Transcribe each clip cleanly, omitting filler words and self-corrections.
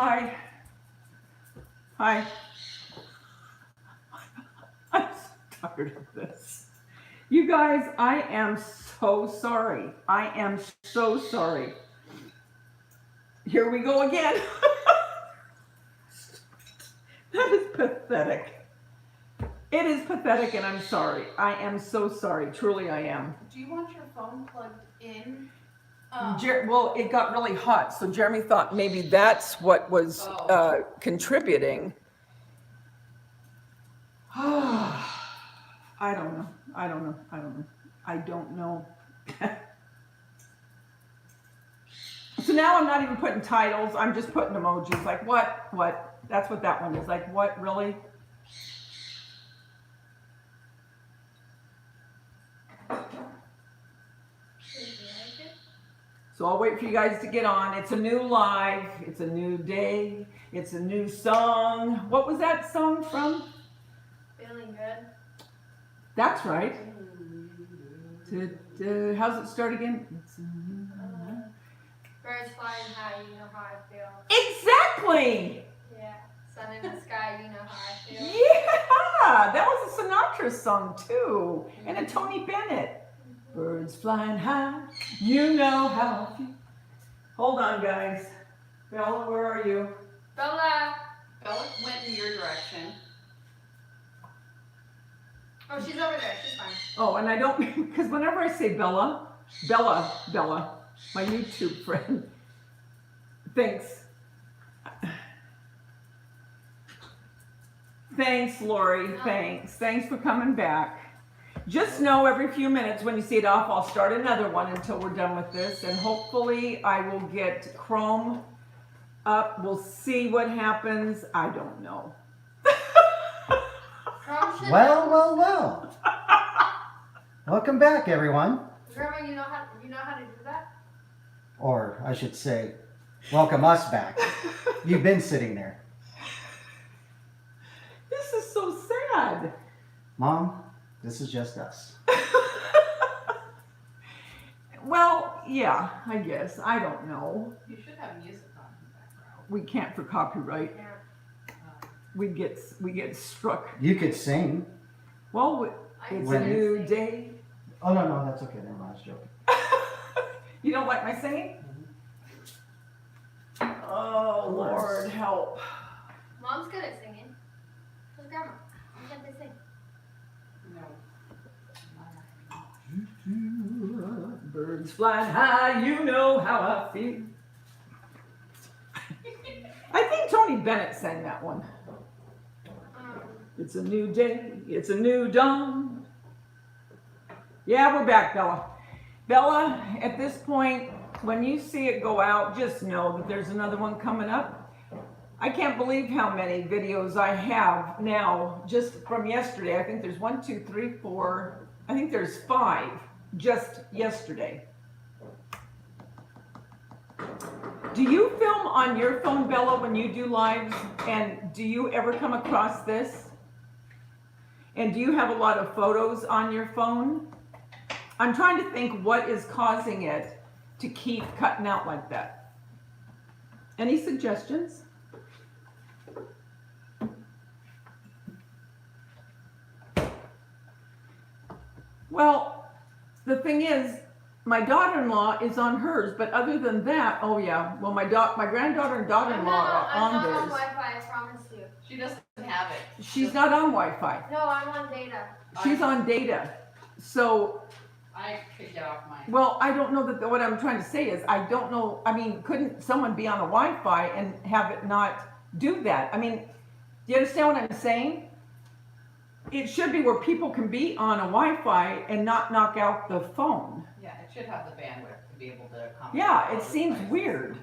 Hi. Hi. I'm so tired of this. You guys, I am so sorry. I am so sorry. Here we go again. That is pathetic. It is pathetic, and I'm sorry. I am so sorry. Truly, I am. Do you want your phone plugged in? Well, it got really hot, so Jeremy thought maybe that's what was contributing. I don't know. I don't know. I don't know. I don't know. So now I'm not even putting titles. I'm just putting emojis. Like what? What? That's what that one is. Like what? Really? So I'll wait for you guys to get on. It's a new live. It's a new day. It's a new song. What was that song from? Feeling good. That's right. How's it start again? Birds flying high, you know how I feel. Exactly. Yeah. Sun in the sky, you know how I feel. Yeah, that was a Sinatra song too, and a Tony Bennett. Birds flying high, you know how I feel. Hold on, guys. Bella, where are you? Bella. Bella went in your direction. Oh, she's over there. She's fine. Oh, and I don't, because whenever I say Bella, my YouTube friend, thanks. Thanks, Lori. Thanks. Thanks for coming back. Just know every few minutes when you see it off, I'll start another one until we're done with this. And hopefully I will get Chrome up. We'll see what happens. I don't know. Well. Welcome back, everyone. Grandma, you know how to do that? Or I should say, welcome us back. You've been sitting there. This is so sad. Mom, this is just us. Well, yeah, I guess. I don't know. You should have music on in the background. We can't for copyright. Yeah. We get struck. You could sing. Well, it's a new day. Oh, no, that's okay. Never mind, I was joking. You don't like my singing? Oh, Lord, help. Mom's good at singing. Who's Grandma? Why can't they sing? No. Birds flying high, you know how I feel. I think Tony Bennett sang that one. It's a new day, it's a new dawn. Yeah, we're back, Bella. Bella, at this point, when you see it go out, just know that there's another one coming up. I can't believe how many videos I have now just from yesterday. I think there's 1, 2, 3, 4, I think there's 5 just yesterday. Do you film on your phone, Bella, when you do lives? And do you ever come across this? And do you have a lot of photos on your phone? I'm trying to think what is causing it to keep cutting out like that. Any suggestions? Well, the thing is, my daughter-in-law is on hers, but other than that, oh yeah, well my granddaughter and daughter-in-law are I'm on not on theirs. Wi-Fi, I promise you. She doesn't have it. She's not on Wi-Fi. No, I'm on data. She's on data. So, I could get off mine. well, I don't know that what I'm trying to say is, I don't know, I mean, couldn't someone be on a Wi-Fi and have it not do that? I mean, do you understand what I'm saying? It should be where people can be on a Wi-Fi and not knock out the phone. Yeah, it should have the bandwidth to be able to accommodate. Yeah, all it the seems devices. weird.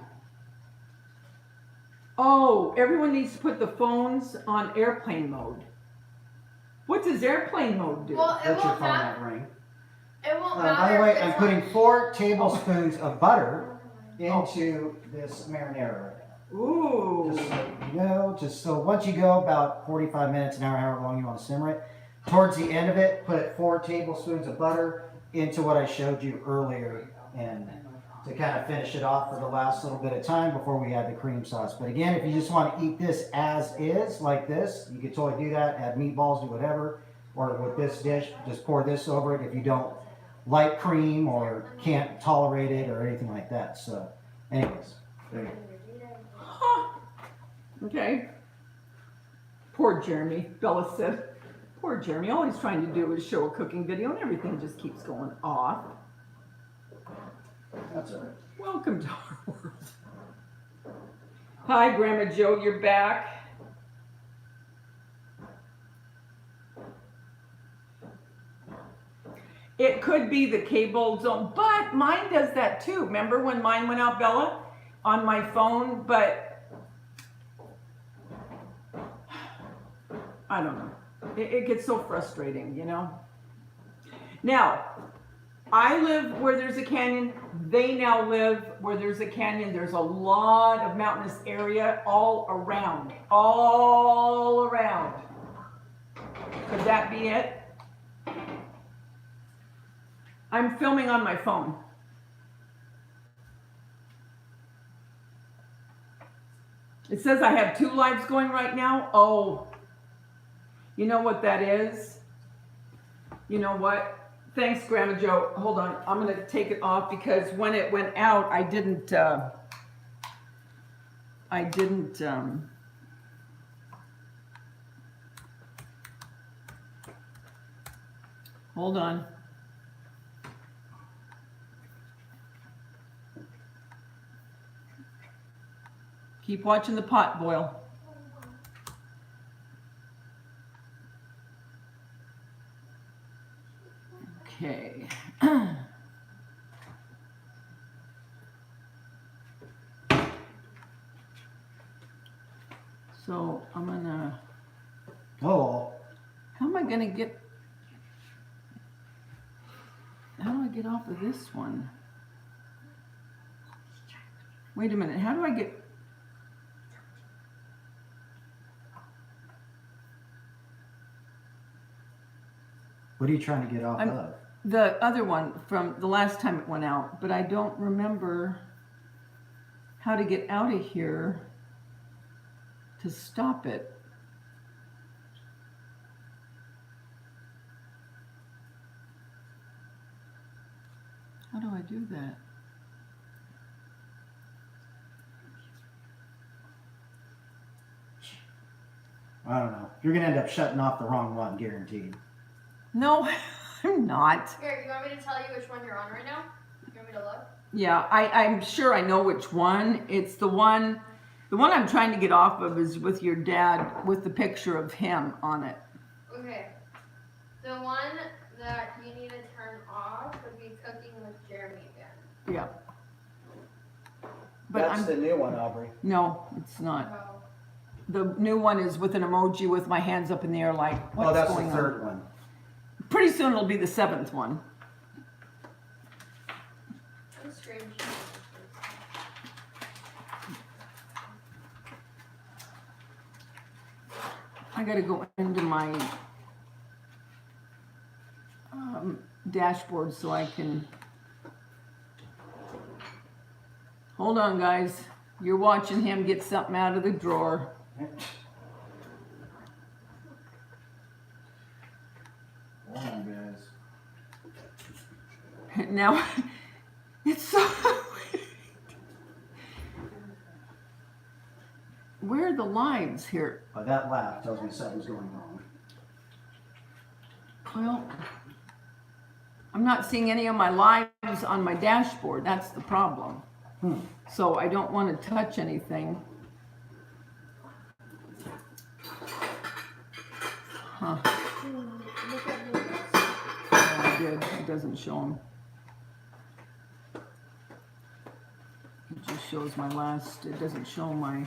Oh, everyone needs to put the phones on airplane mode. What does airplane mode do? Well, it Let your won't phone matter. not ring. It won't matter. By the way, if I'm it's putting 4 tablespoons of butter into this marinara right now. Ooh. Just so you know, just so once you go about 45 minutes, an hour, however long you want to simmer it, towards the end of it, put 4 tablespoons of butter into what I showed you earlier and to kind of finish it off for the last little bit of time before we add the cream sauce. But again, if you just want to eat this as is, like this, you could totally do that, add meatballs, do whatever. Or with this dish, just pour this over it if you don't like cream or can't tolerate it or anything like that. So, anyways, there you go. Huh. Okay. Poor Jeremy, Bella said. Poor Jeremy, all he's trying to do is show a cooking video and everything just keeps going off. That's all right. Welcome to our world. Hi, Grandma Joe, you're back. It could be the cable zone, but mine does that too. Remember when mine went out, Bella, on my phone? But I don't know. It gets so frustrating, you know? Now, I live where there's a canyon. They now live where there's a canyon. There's a lot of mountainous area all around. All around. Could that be it? I'm filming on my phone. It says I have 2 lives going right now. Oh, you know what that is? You know what? Thanks, Grandma Joe. Hold on. I'm going to take it off because when it went out, I didn't hold on. Keep watching the pot boil. Okay. So I'm gonna. Oh, How am I gonna get? How do I get off of this one? Wait a minute. How do I get? what are you trying to get off I'm- of? The other one from the last time it went out, but I don't remember how to get out of here to stop it. How do I do that? I don't know. You're gonna end up shutting off the wrong one, guaranteed. No, I'm not. Here, you want me to tell you which one you're on right now? You want me to look? Yeah, I'm sure I know which one. It's the one I'm trying to get off of is with your dad with the picture of him on it. Okay. The one that you need to turn off would be Cooking with Jeremy again. Yeah. But I'm the new one, Aubrey. no, it's not. Oh. The new one is with an emoji with my hands up in the air like, what's Oh, that's going the on? third one. Pretty soon it'll be the 7th one. I'm strange. I gotta go into my dashboard so I can. Hold on, guys. You're watching him get something out of the drawer. Hold on, guys. Now, it's so. Where are the lives here? That laugh tells me something's going wrong. Well, I'm not seeing any of my lives on my dashboard. That's the problem. So I don't want to touch anything. Huh. Look at this. Yeah, I did. It doesn't show them. It just shows my last. It doesn't show my.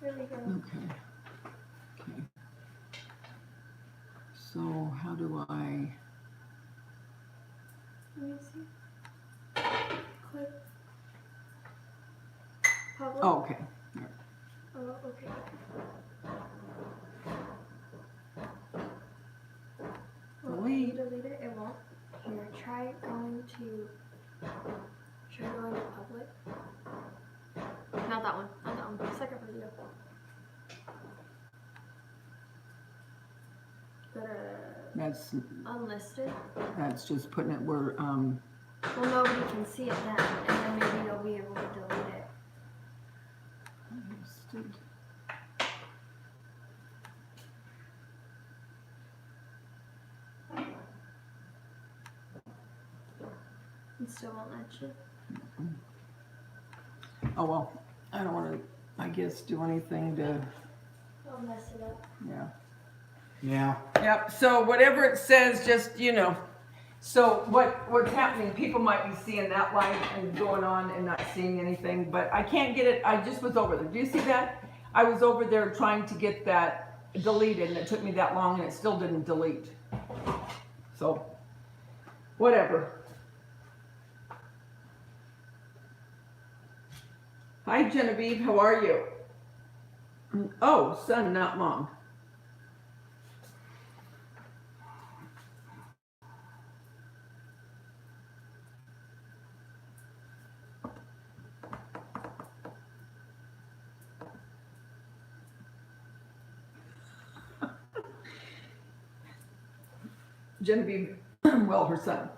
There we go. Okay. Okay. So how do I? Let me see. Click. Public. Oh, okay. Oh, okay. Delete. Delete it. try going to public? Not that one. Not that one. Second video. Go to That's unlisted. just putting it where Well, nobody can see it then, and then maybe you'll be able to delete it. It still won't let you. Oh well, I don't want to, I guess, do anything to, I'll mess it up. yeah. Yeah. Yep, so whatever it says, just, you know. So what's happening, people might be seeing that light and going on and not seeing anything, but I can't get it, I just was over there. Do you see that? I was over there trying to get that deleted and it took me that long and it still didn't delete. So, whatever. Hi Genevieve, how are you? Oh, son, not mom. Genevieve, well, her son.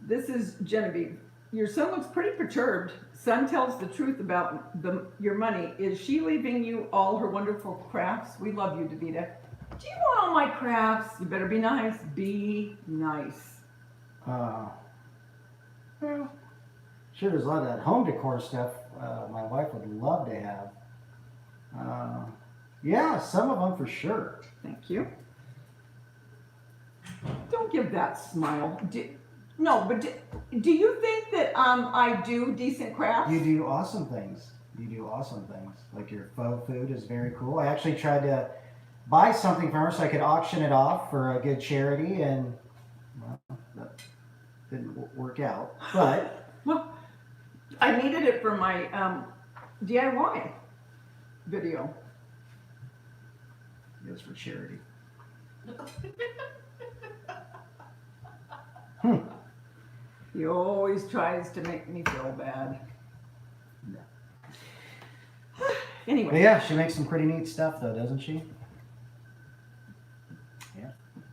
This is Genevieve. Your son looks pretty perturbed. Son tells the truth about your money. Is she leaving you all her wonderful crafts? We love you, Davida. Do you want all my crafts? You better be nice. Be nice. Well, sure, there's a lot of that home decor stuff my wife would love to have. Yeah, some of them for sure. Thank you. Don't give that smile. Do you think that I do decent crafts? You do awesome things. You do awesome things. Like your faux food is very cool. I actually tried to buy something from her so I could auction it off for a good charity, and well, that didn't work out. But Well, I needed it for my DIY video. it was for charity. He always tries to make me feel bad. No. Anyway. But yeah, she makes some pretty neat stuff though, doesn't she?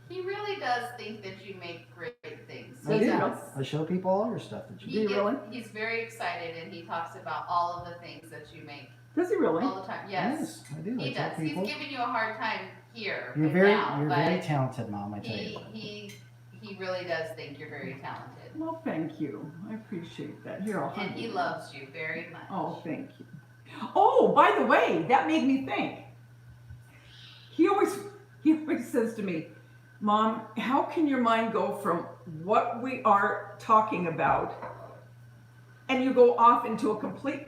He really does think that you make great things. I He do. does. I show people all your stuff that you Do you really? He's very excited and he talks about all of the things that you make Does he really? all the time. Yes, I do. he I tell does. He's people. giving you a hard time here You're and very, now, you're but very talented, Mom. I tell you. he really does think you're very talented. Well, thank you. I appreciate that. Here, I'll And hug he you. loves you very much. Oh, thank you. Oh, by the way, that made me think. He always says to me, Mom, how can your mind go from what we are talking about and you go off into a complete,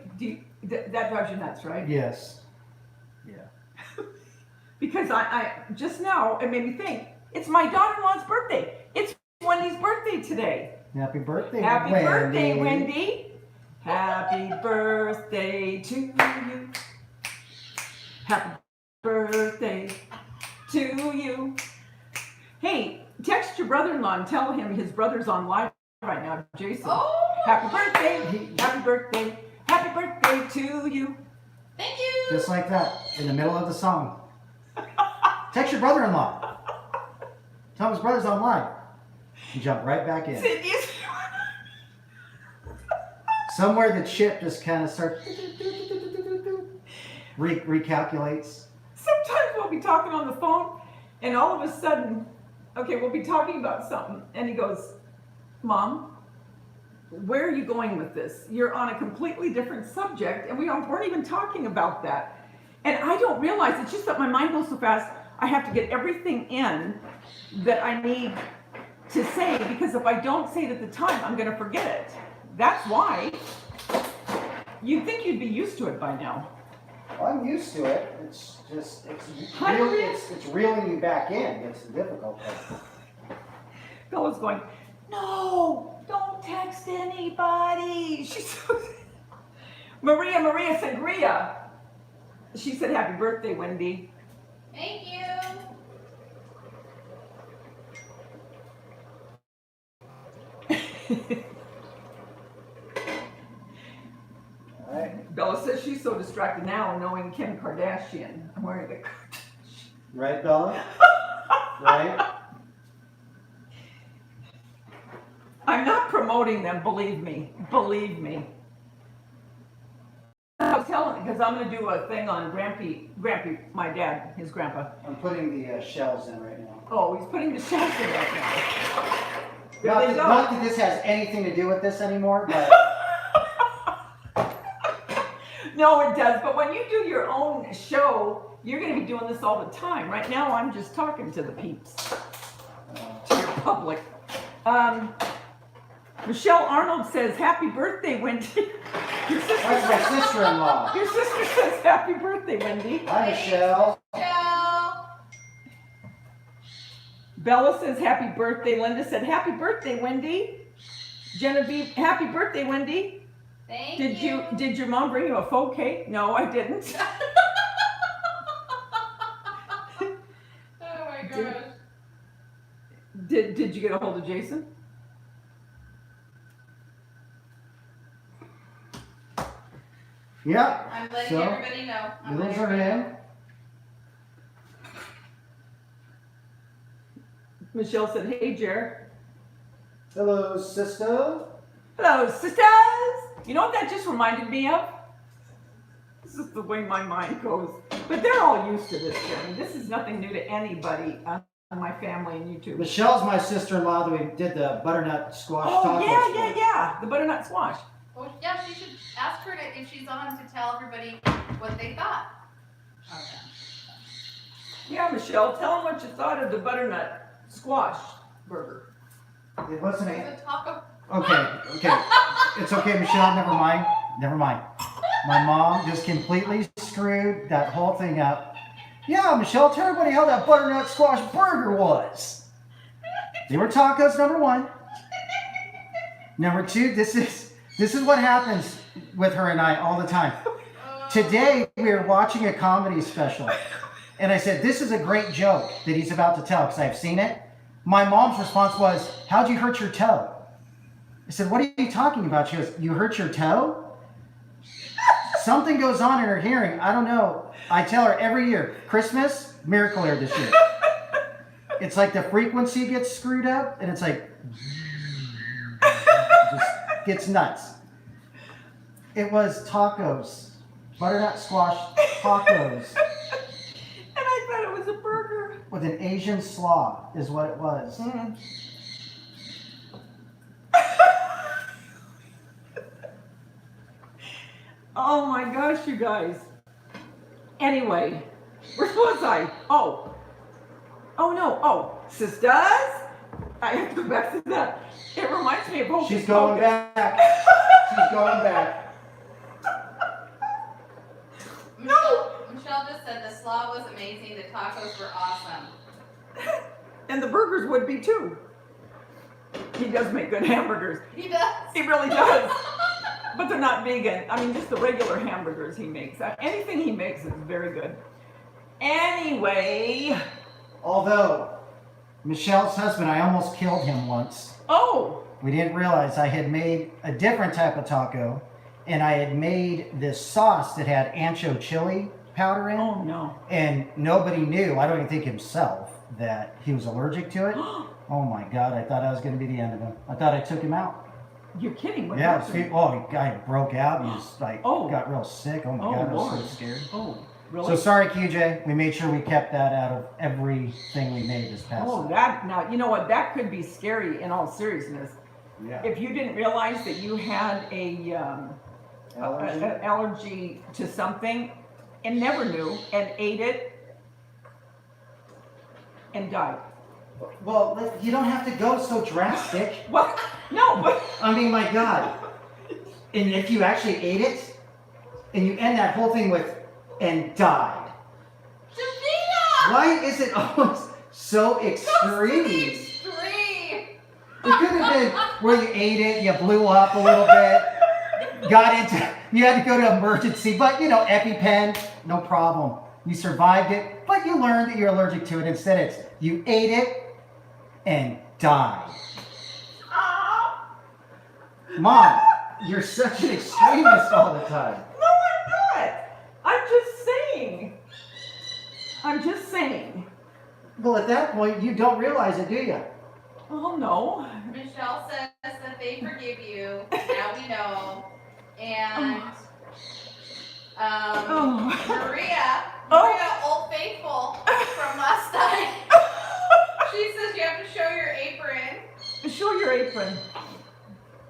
that drives you nuts, right? Yes. Yeah. Because I just now, it made me think, it's my daughter-in-law's birthday. It's Wendy's birthday today. Happy birthday, Happy Wendy. birthday, Wendy. Happy birthday to you. Happy birthday to you. Hey, text your brother-in-law and tell him his brother's on live right now, Jason. Oh, Happy birthday, happy birthday, happy birthday to you. thank you. Just like that, in the middle of the song. Text your brother-in-law. Tell him his brother's online. You jump right back in. Cindy's. Somewhere the chip just kind of starts, recalculates. Sometimes we'll be talking on the phone and all of a sudden, okay, we'll be talking about something and he goes, Mom, where are you going with this? You're on a completely different subject and weren't even talking about that. And I don't realize, it's just that my mind goes so fast, I have to get everything in that I need to say, because if I don't say it at the time, I'm gonna forget it. That's why. You'd think you'd be used to it by now. Well, I'm used to it. It's just, Hi, Maria. it's reeling you back in. It's the difficult part. Bella's going, no, don't text anybody. She's so... Maria Sangria. She said, happy birthday, Wendy. Thank you. Alright. Bella says she's so distracted now knowing Kim Kardashian. I'm wearing the Kardashian. Right, Bella? Right? I'm not promoting them, believe me. Believe me. I was telling, because I'm going to do a thing on Grampy, my dad, his grandpa. I'm putting the shells in right now. Oh, he's putting the shells in right now. There Not they that, go. not that this has anything to do with this anymore, but No, it does. But when you do your own show, you're going to be doing this all the time. Right now, I'm just talking to the peeps, to your public. Michelle Arnold says, "Happy birthday, Wendy." Your sister that's my says, sister-in-law. your sister says, "Happy birthday, Wendy." Hi, Michelle. Ciao. Bella says, "Happy birthday." Linda said, "Happy birthday, Wendy." Genevieve, "Happy birthday, Wendy." Thank Did your mom bring you a faux cake? No, I didn't. Oh my gosh. Did you get a hold of Jason? Yep. I'm letting So, everybody know. I'm noodles letting are everybody in. know. Michelle said, "Hey, Jer." Hello, sister. Hello, sisters. You know what that just reminded me of? This is the way my mind goes. But they're all used to this, Jeremy. This is nothing new to anybody on my family and YouTube. Michelle's my sister-in-law that we did the butternut squash Oh, tacos for. yeah. The butternut squash. Well, yeah, she should ask her if she's on to tell everybody what they thought. Okay. Yeah, Michelle, tell them what you thought of the butternut squash burger. It wasn't a... It's a taco. Okay. It's okay, Michelle, never mind. My mom just completely screwed that whole thing up. Yeah, Michelle, tell everybody how that butternut squash burger was. They were tacos, number one. Number two, this is what happens with her and I all the time. Today, we were watching a comedy special, and I said, this is a great joke that he's about to tell, because I've seen it. My mom's response was, how'd you hurt your toe? I said, what are you talking about? She goes, you hurt your toe? Something goes on in her hearing. I don't know. I tell her every year, Christmas, Miracle Air this year. It's like the frequency gets screwed up, and it's like, just gets nuts. It was tacos, butternut squash tacos And I thought it was a burger. with an Asian slaw is what it was. Mm. Oh my gosh, you guys. Anyway, where was I? Oh no. Oh, sisters? I have to go back to that. It reminds me of Hocus She's going Pocus. back. She's going back. Michelle just said the slaw was amazing. The tacos were awesome. And the burgers would be too. He does make good hamburgers. He does. He really does. But they're not vegan. I mean, just the regular hamburgers he makes. Anything he makes is very good. Anyway. Although, Michelle's husband, I almost killed him once. Oh. We didn't realize I had made a different type of taco, and I had made this sauce that had ancho chili powder in. Oh no. And nobody knew, I don't even think himself, that he was allergic to it. Oh my God, I thought I was going to be the end of him. I thought I took him out. You're kidding. What Yeah, happened? the guy broke out. He was like, Oh. got real sick. Oh my Oh, God, I was Lord. so scared. Oh, really? So sorry, QJ. We made sure we kept that out of everything we made this past Oh, time. that, now, you know what, that could be scary in all seriousness. Yeah. If you didn't realize that you had a Allergy? allergy to something and never knew and ate it and died. Well, you don't have to go so drastic. What? No, but I mean, my God. And if you actually ate it, and you end that whole thing with, and died. Shavina! Why is it always so extreme? Extreme. It could have been where you ate it, you blew up a little bit, got into, you had to go to emergency, but you know, EpiPen, no problem. You survived it, but you learned that you're allergic to it. Instead, it's you ate it and died. Mom, you're such an extremist all the time. No, I'm not. I'm just saying. I'm just saying. Well, at that point, you don't realize it, do you? Oh, no. Michelle says that they forgive you. Now we know. And Maria, Old Faithful from last time. She says you have to show your apron. Show your apron.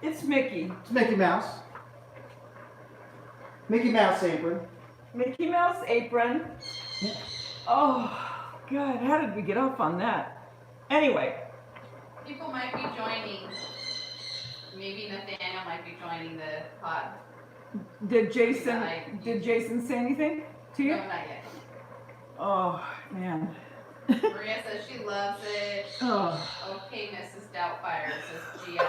It's Mickey. It's Mickey Mouse. Mickey Mouse apron. Mickey Mouse apron. Oh, God. How did we get off on that? Anyway. People might be joining. Maybe Nathaniel might be joining the pod. Did Jason say anything to you? No, not yet. Oh, man. Maria says she loves it. Oh. Okay, Mrs. Doubtfire, says Gio.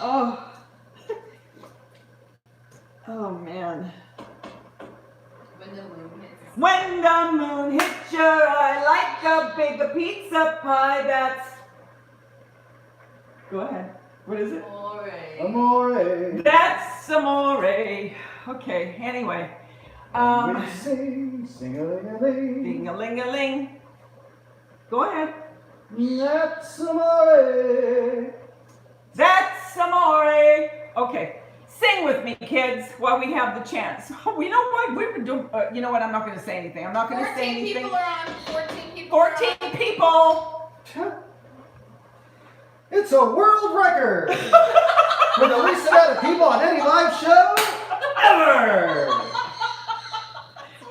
Oh. Oh, man. When the moon hits. When the moon hits your eye like a big pizza pie, that's... Go ahead. What is it? Amore. That's amore. Okay, anyway. We sing, sing-a-ling-a-ling. Ding-a-ling-a-ling. Go ahead. That's amore. That's amore. Okay, sing with me, kids, while we have the chance. Oh, you know what? We were doing. You know what? I'm not going to say anything. I'm not going to say 14 anything. people are on. 14 people. are 14 on. people. It's a world record for the least amount of people on any live show ever.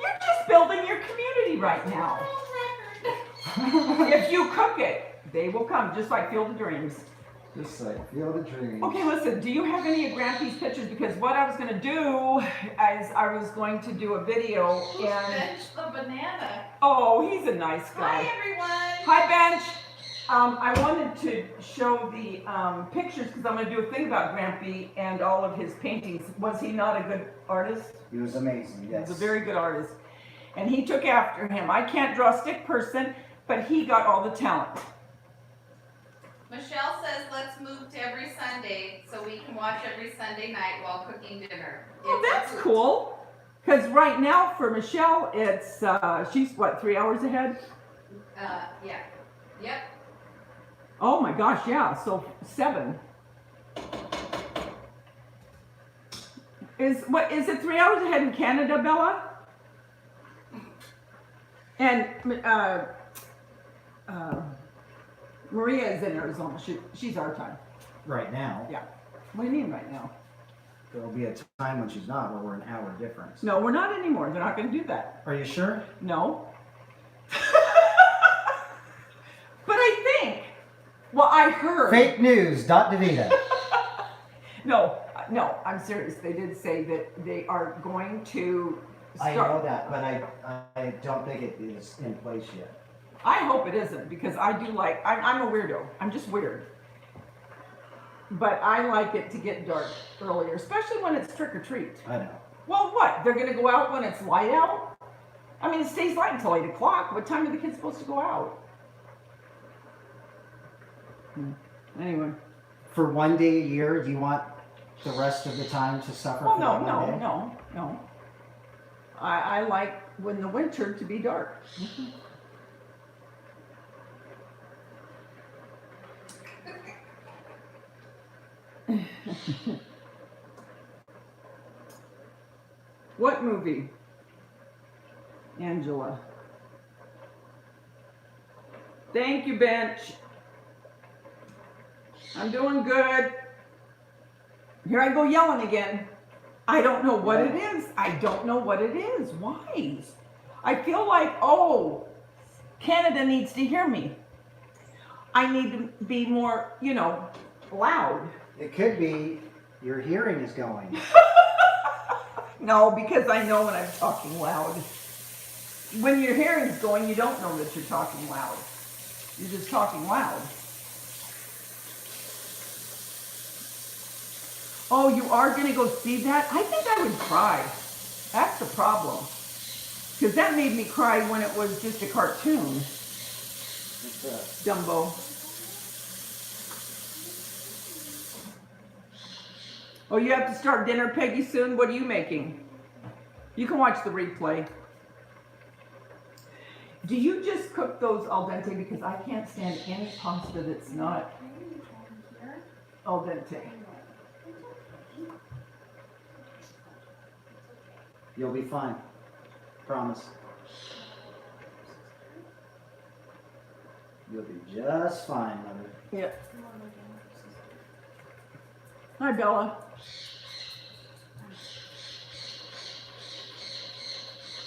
You're just building your community right now. If you cook it, they will come, just like Field of Dreams. Just like Field of Dreams. Okay, listen, do you have any of Grampy's pictures? Because what I was going to do is I was going to do a video and... Bench the banana. Oh, he's a nice Hi, guy. everyone. Hi, Bench. I wanted to show the pictures because I'm going to do a thing about Grampy and all of his paintings. Was he not a good artist? He was amazing, yes. He was a very good artist. And he took after him. I can't draw a stick person, but he got all the talent. Michelle says let's move to every Sunday so we can watch every Sunday night while cooking dinner. Oh, It's that's a hoot. cool. Because right now for Michelle, it's, she's what, 3 hours ahead? Yeah. Yep. Oh my gosh, yeah, so 7. Is it 3 hours ahead in Canada, Bella? And Maria is in Arizona. She's our time. Right now. Yeah. What do you mean right now? There'll be a time when she's not, where we're an hour difference. No, we're not anymore. They're not going to do that. Are you sure? No. But I think, well, I heard. Fake news, Dot DeVita. No, I'm serious. They did say that they are going to I start. know that, but I don't think it is in place yet. I hope it isn't because I do like, I'm a weirdo. I'm just weird. But I like it to get dark earlier, especially when it's trick or treat. I know. Well, what? They're going to go out when it's light out? I mean, it stays light until 8 o'clock. What time are the kids supposed to go out? Anyway. For one day a year, do you want the rest of the time to suffer Well, for that one day? no. I like when the winter to be dark. What movie? Angela. Thank you, Bench. I'm doing good. Here I go yelling again. I don't know what it is. I don't know what it is. Why? I feel like, oh, Canada needs to hear me. I need to be more, loud. It could be your hearing is going. No, because I know when I'm talking loud. When your hearing's going, you don't know that you're talking loud. You're just talking loud. Oh, you are going to go see that? I think I would cry. That's the problem. Because that made me cry when it was just a cartoon. Dumbo. Oh, you have to start dinner, Peggy, soon? What are you making? You can watch the replay. Do you just cook those al dente? Because I can't stand any pasta that's not al dente. You'll be fine. Promise. You'll be just fine, Mother. Yeah. Hi, Bella.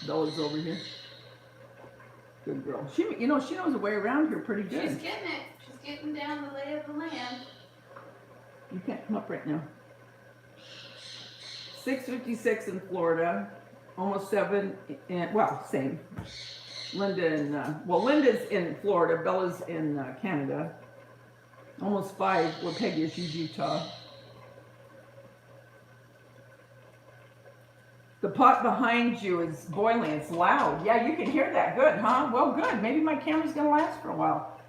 Bella's over here. Good girl. She knows her way around here pretty good. She's getting it. She's getting down the lay of the land. You can't come up right now. 6:56 in Florida, almost 7. Same. Linda's in Florida. Bella's in Canada. Almost 5 where Peggy is. She's Utah. The pot behind you is boiling. It's loud. Yeah, you can hear that. Good, huh? Well, good. Maybe my camera's gonna last for a while.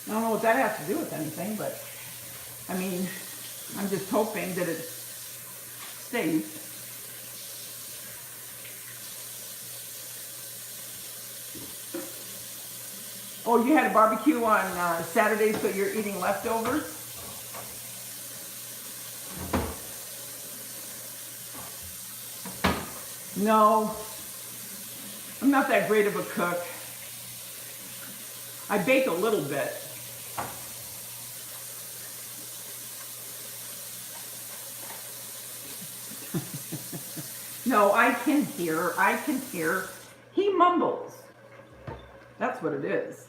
I don't know what that has to do with anything, but I mean, I'm just hoping that it stays. Oh, you had a barbecue on Saturday, so you're eating leftovers? No, I'm not that great of a cook. I bake a little bit. No, I can hear. He mumbles. That's what it is.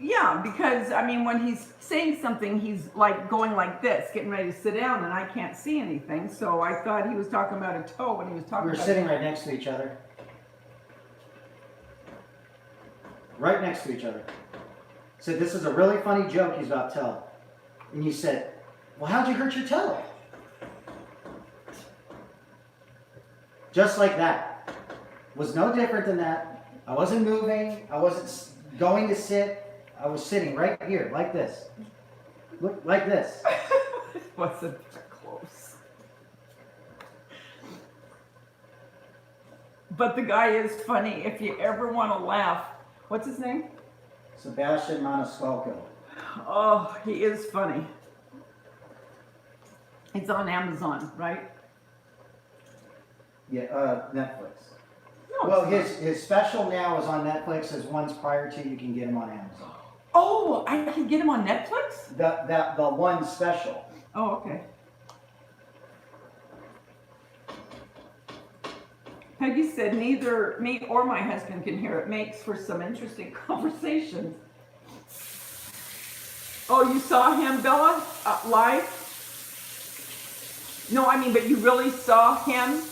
Yeah, because, I mean, when he's saying something, he's like going like this, getting ready to sit down, and I can't see anything. So I thought he was talking about a toe when he was talking about... We were sitting right next to each other. Right next to each other. Said, this is a really funny joke he's about to tell. And you said, well, how'd you hurt your toe? Just like that. Was no different than that. I wasn't moving. I wasn't going to sit. I was sitting right here, like this. Look, like this. It wasn't close. But the guy is funny. If you ever want to laugh, what's his name? Sebastian Maniscalco. Oh, he is funny. It's on Amazon, right? Yeah, Netflix. No, Well, it's not. his special now is on Netflix. His ones prior to, you can get him on Amazon. Oh, I can get him on Netflix? The one special. Oh, okay. Peggy said neither me or my husband can hear. It makes for some interesting conversations. Oh, you saw him, Bella, live? No, I mean, but you really saw him,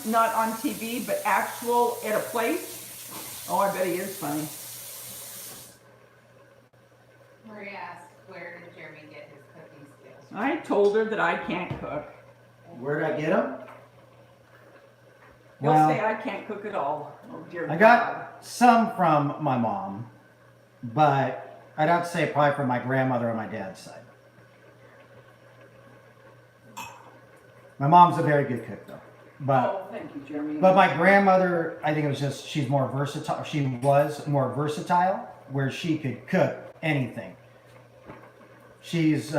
not on TV, but actual at a place? Oh, I bet he is funny. Maria asked, where did Jeremy get his cooking skills? I told her that I can't cook. Where'd I get him? He'll Well, say I can't cook at all. Oh, dear I God. got some from my mom, but I'd have to say probably from my grandmother on my dad's side. My mom's a very good cook, though. Oh, thank you, Jeremy. But my grandmother, I think it was just, she's more versatile. She was more versatile, where she could cook anything. She was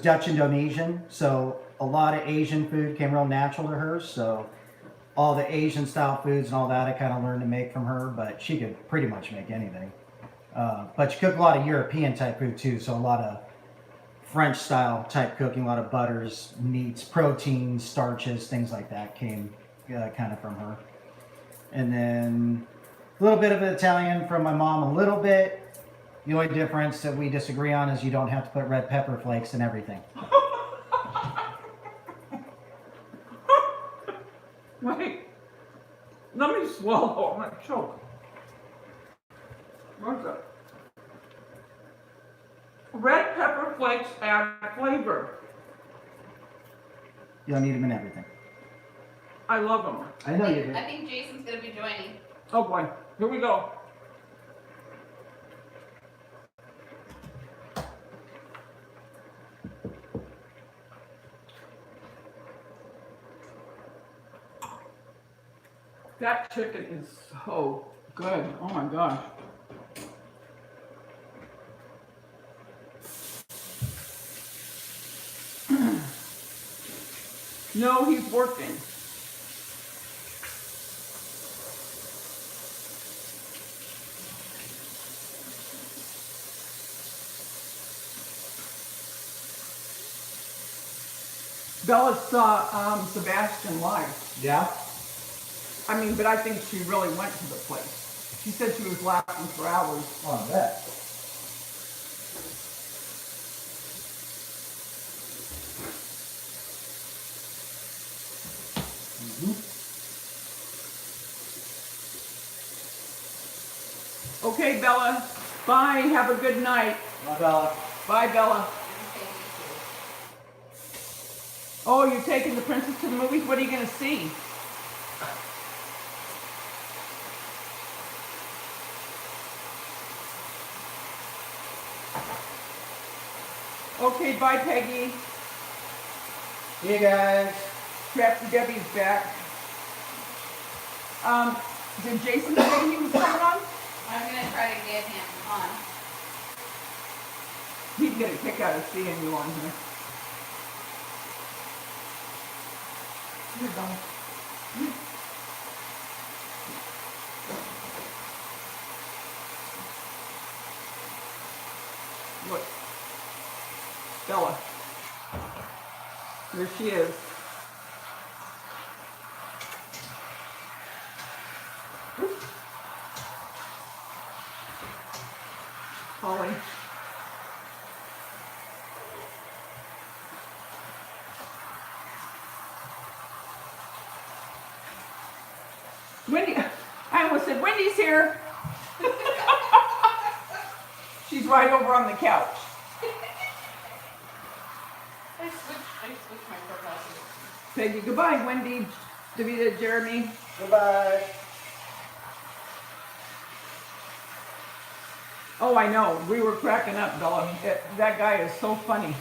Dutch Indonesian, so a lot of Asian food came real natural to her. So all the Asian style foods and all that, I kind of learned to make from her. But she could pretty much make anything. But she cooked a lot of European type food too, so a lot of French style type cooking, a lot of butters, meats, proteins, starches, things like that came kind of from her. And then a little bit of Italian from my mom, a little bit. The only difference that we disagree on is you don't have to put red pepper flakes in everything. Wait, let me swallow. I'm gonna choke. What's that? Red pepper flakes add flavor. You don't need them in everything. I love them. I know you do. I think Jason's gonna be joining. Oh boy, here we go. That chicken is so good. Oh my gosh. No, he's working. Bella saw Sebastian live. Yeah? I mean, but I think she really went to the place. She said she was laughing for hours. Oh, I bet. Okay, Bella. Bye. Have a good night. Bye, Bella. Bye, Bella. Oh, you're taking the princess to the movies? What are you going to see? Okay, bye, Peggy. See you guys. Crafty Debbie's back. Did Jason say he was coming on? I'm gonna try to get him on. He'd get a kick out of seeing you on here. Here you go. Look. Bella. There she is. Holly. Wendy, I almost said, Wendy's here. She's right over on the couch. I switched my profile picture. Peggy, goodbye, Wendy, Davida, Jeremy. Goodbye. Oh, I know. We were cracking up, Bella. That guy is so funny.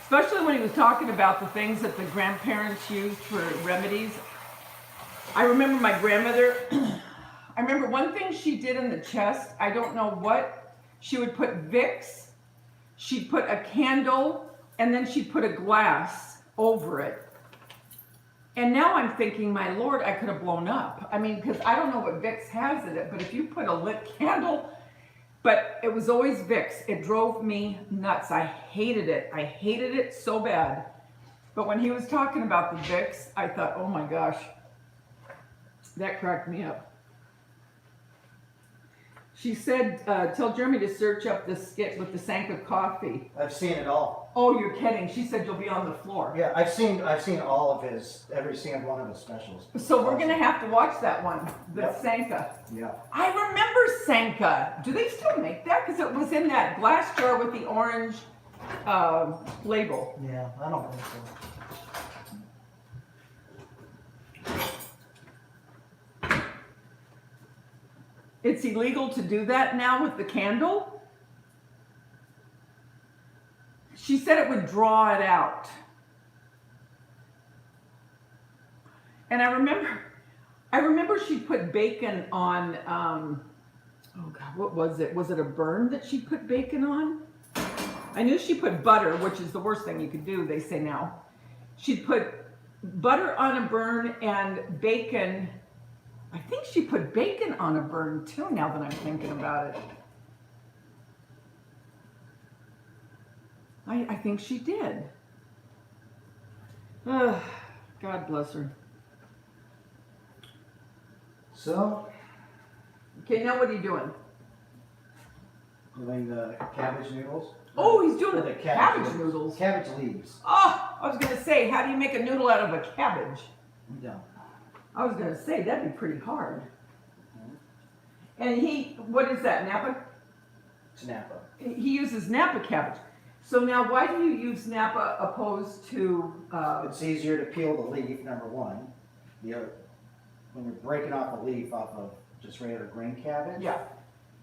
Especially when he was talking about the things that the grandparents used for remedies. I remember my grandmother, I remember one thing she did in the chest, I don't know what, she would put Vicks, she'd put a candle, and then she'd put a glass over it. And now I'm thinking, my Lord, I could have blown up. I mean, because I don't know what Vicks has in it, but if you put a lit candle, but it was always Vicks. It drove me nuts. I hated it. I hated it so bad. But when he was talking about the Vicks, I thought, oh my gosh, that cracked me up. She said, tell Jeremy to search up the skit with the Sanka coffee. I've seen it all. Oh, you're kidding. She said you'll be on the floor. Yeah, I've seen all of every single one of his specials. So we're going to have to watch that one, the Yep. Sanka. Yeah. I remember Sanka. Do they still make that? Because it was in that glass jar with the orange label. Yeah, I don't think so. It's illegal to do that now with the candle? She said it would draw it out. And I remember she put bacon on, oh God, what was it? Was it a burn that she put bacon on? I knew she put butter, which is the worst thing you could do, they say now. She'd put butter on a burn and bacon. I think she put bacon on a burn too, now that I'm thinking about it. I think she did. Ugh, God bless her. So, Okay, now what are you doing? doing the cabbage noodles. Oh, he's doing Or the the cabbage noodles. Cabbage leaves. Oh, I was going to say, how do you make a noodle out of a cabbage? Yeah. I was going to say, that'd be pretty hard. And what is that, Napa? It's Napa. He uses Napa cabbage. So now why do you use Napa opposed to, It's easier to peel the leaf, number one. The other, when you're breaking off a leaf off of just regular green cabbage. yeah.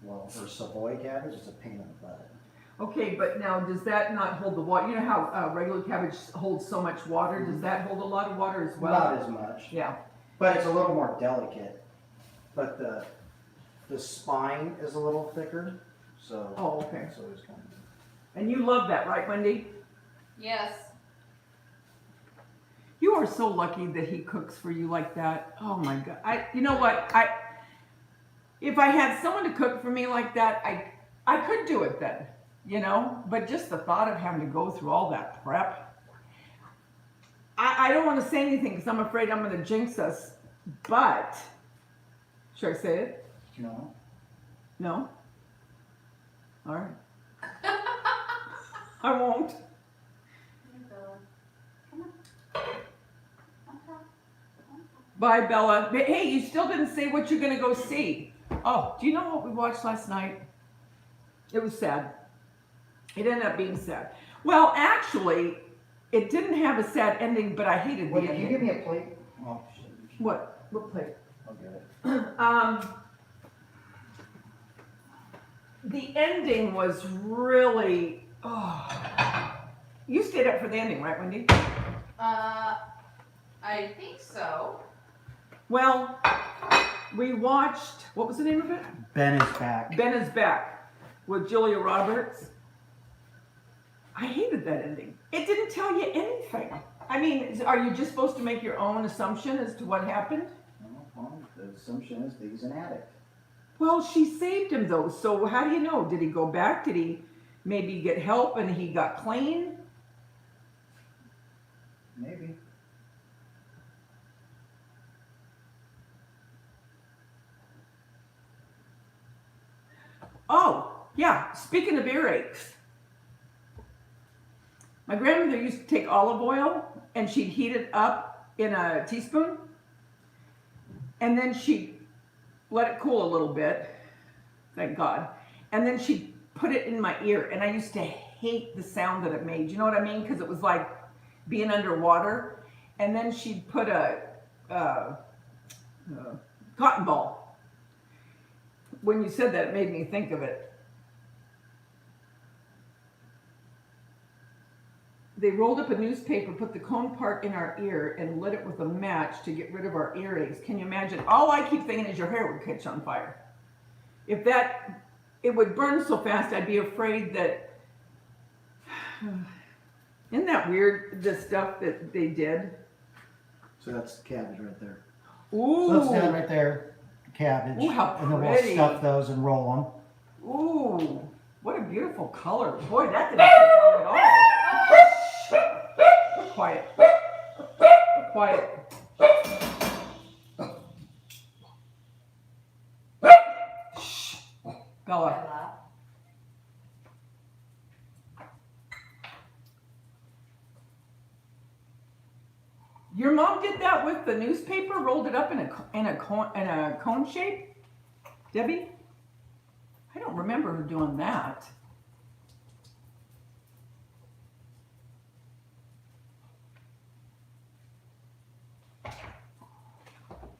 Well, for Savoy cabbage, it's a pain in the butt. Okay, but now does that not hold the water? You know how regular cabbage holds so much water? Does that hold a lot of water as well? Not as much. Yeah. But it's a little more delicate. But the spine is a little thicker, so. Oh, okay. So it's kind of. And you love that, right, Wendy? Yes. You are so lucky that he cooks for you like that. Oh my God. You know what? If I had someone to cook for me like that, I could do it then, you know? But just the thought of having to go through all that prep. I don't want to say anything because I'm afraid I'm going to jinx us. But, should I say it? No. No? All right. I won't. Bye, Bella. But hey, you still didn't say what you're going to go see. Oh, do you know what we watched last night? It was sad. It ended up being sad. Well, actually, it didn't have a sad ending, but I hated the Wait, ending. can you give me a plate? Oh, shit. What? What plate? I'll get it. The ending was really. Oh. You stayed up for the ending, right, Wendy? I think so. Well, we watched. What was the name of it? Ben is back. Ben is Back with Julia Roberts. I hated that ending. It didn't tell you anything. I mean, are you just supposed to make your own assumption as to what happened? Well, the assumption is that he's an addict. Well, she saved him though, so how do you know? Did he go back? Did he maybe get help and he got clean? Maybe. Oh, yeah, speaking of earaches. My grandmother used to take olive oil and she'd heat it up in a teaspoon and then she'd let it cool a little bit, thank God, and then she'd put it in my ear and I used to hate the sound that it made. You know what I mean? Because it was like being underwater. And then she'd put a cotton ball. When you said that, it made me think of it. They rolled up a newspaper, put the cone part in our ear, and lit it with a match to get rid of our earaches. Can you imagine? All I keep thinking is your hair would catch on fire. If that, it would burn so fast, I'd be afraid that. Isn't that weird, the stuff that they did? So that's cabbage right there. Ooh. So that's that right there. Cabbage. Ooh, how and then we'll pretty. stuff those and roll them. Ooh, what a beautiful color. Boy, that didn't take long at all. Quiet. Quiet. Shh. Bella. Your mom did that with the newspaper, rolled it up in a cone shape? Debbie? I don't remember her doing that.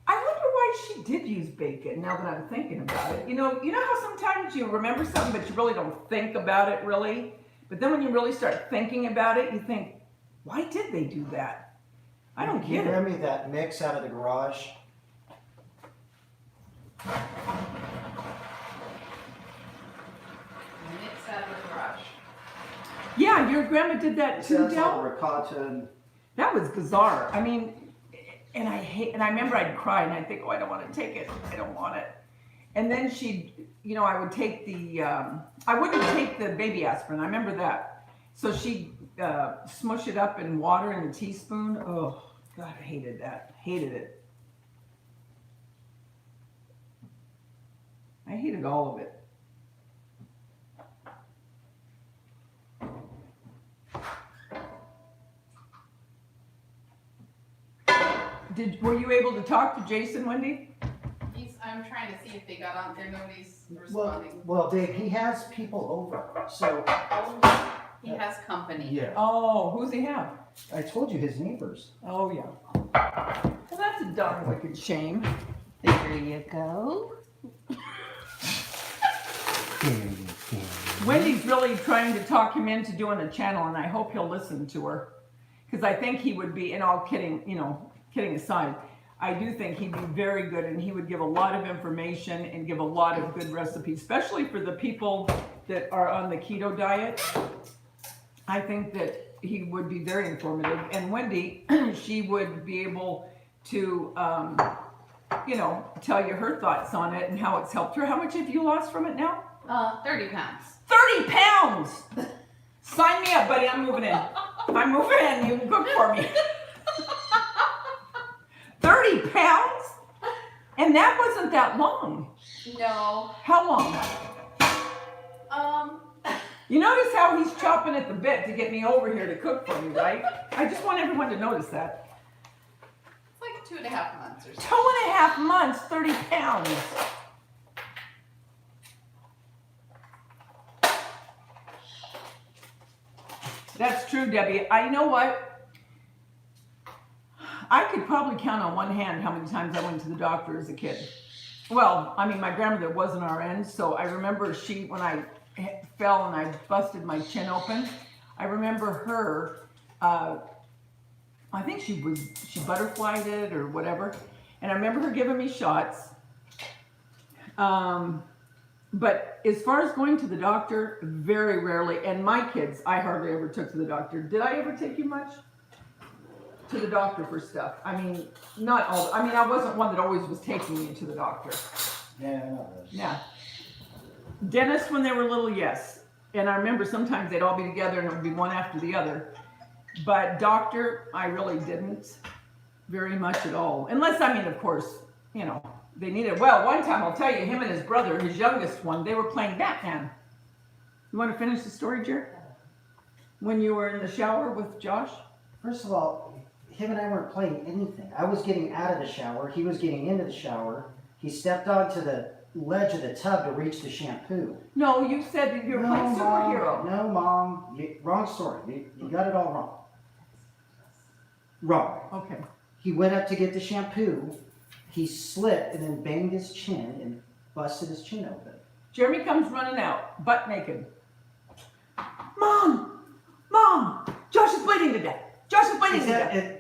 I wonder why she did use bacon, now that I'm thinking about it. You know how sometimes you remember something but you really don't think about it really? But then when you really start thinking about it, you think, why did they do that? I don't Can you get it. grab me that mix out of the garage? Mix out of the garage. Yeah, your grandma did that too, That's all Del. ricotta and That was bizarre. I mean, and I remember I'd cry and I'd think, oh, I don't want to take it. I don't want it. And then I would take I wouldn't take the baby aspirin. I remember that. So she'd smush it up in water in a teaspoon. Oh, God, I hated that. Hated it. I hated all of it. Were you able to talk to Jason, Wendy? I'm trying to see if they got on there. Nobody's responding. well, Dave, he has people over, so He has company. yeah. Oh, who's he have? I told you his neighbors. Oh, yeah. Well, that's a darn wicked shame. There you go. Wendy's really trying to talk him into doing a channel, and I hope he'll listen to her. Because I think he would be, and all kidding aside, I do think he'd be very good, and he would give a lot of information and give a lot of good recipes, especially for the people that are on the keto diet. I think that he would be very informative. And Wendy, she would be able to, you know, tell you her thoughts on it and how it's helped her. How much have you lost from it now? 30 pounds. 30 pounds! Sign me up, buddy. I'm moving in. I'm moving in. You can cook for me. 30 pounds? And that wasn't that long. No. How long? You notice how he's chopping at the bit to get me over here to cook for me, right? I just want everyone to notice that. It's like 2.5 months or so. 2.5 months, 30 pounds. That's true, Debbie. You know what? I could probably count on one hand how many times I went to the doctor as a kid. Well, I mean, my grandmother wasn't RN, so I remember when I fell and I busted my chin open, I remember her, I think she butterflied it or whatever, and I remember her giving me shots. But as far as going to the doctor, very rarely, and my kids, I hardly ever took to the doctor. Did I ever take you much to the doctor for stuff? I mean, not all, I mean, I wasn't one that always was taking you to the doctor. Yeah, not really. Yeah. Dentists, when they were little, yes. And I remember sometimes they'd all be together and it would be one after the other. But doctor, I really didn't very much at all. Unless, I mean, of course, you know, they needed, well, one time I'll tell you, him and his brother, his youngest one, they were playing Batman. You want to finish the story, Jer? When you were in the shower with Josh? First of all, him and I weren't playing anything. I was getting out of the shower. He was getting into the shower. He stepped onto the ledge of the tub to reach the shampoo. No, you said that you were playing superhero. No, Mom. Wrong story. You got it all wrong. Wrong. Okay. He went up to get the shampoo. He slipped and then banged his chin and busted his chin open. Jeremy comes running out, butt naked. Mom! Mom! Josh is bleeding to death. Josh is bleeding to death.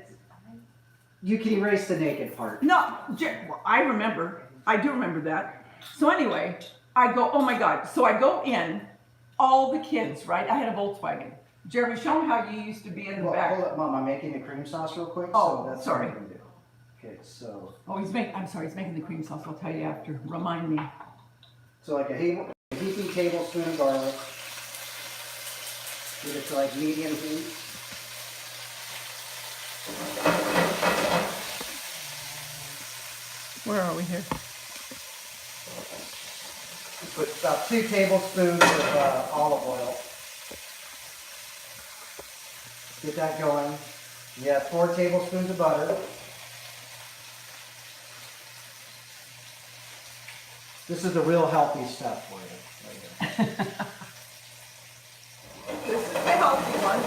You can erase the naked part. No, well, I remember. I do remember that. So anyway, I go, oh my God. So I go in, all the kids, right? I had a Volkswagen. Jeremy, show them how you used to be in the back. Hold up, Mom. I'm making the cream sauce real quick. Oh, so that's sorry. What I'm gonna do. Okay, so. Oh, I'm sorry, he's making the cream sauce. I'll tell you after. Remind me. So like a heaping tablespoon of garlic. Get it to like medium heat. Where are we here? Put about 2 tablespoons of olive oil. Get that going. You have 4 tablespoons of butter. This is the real healthy stuff for you. Right here. This is the healthy one.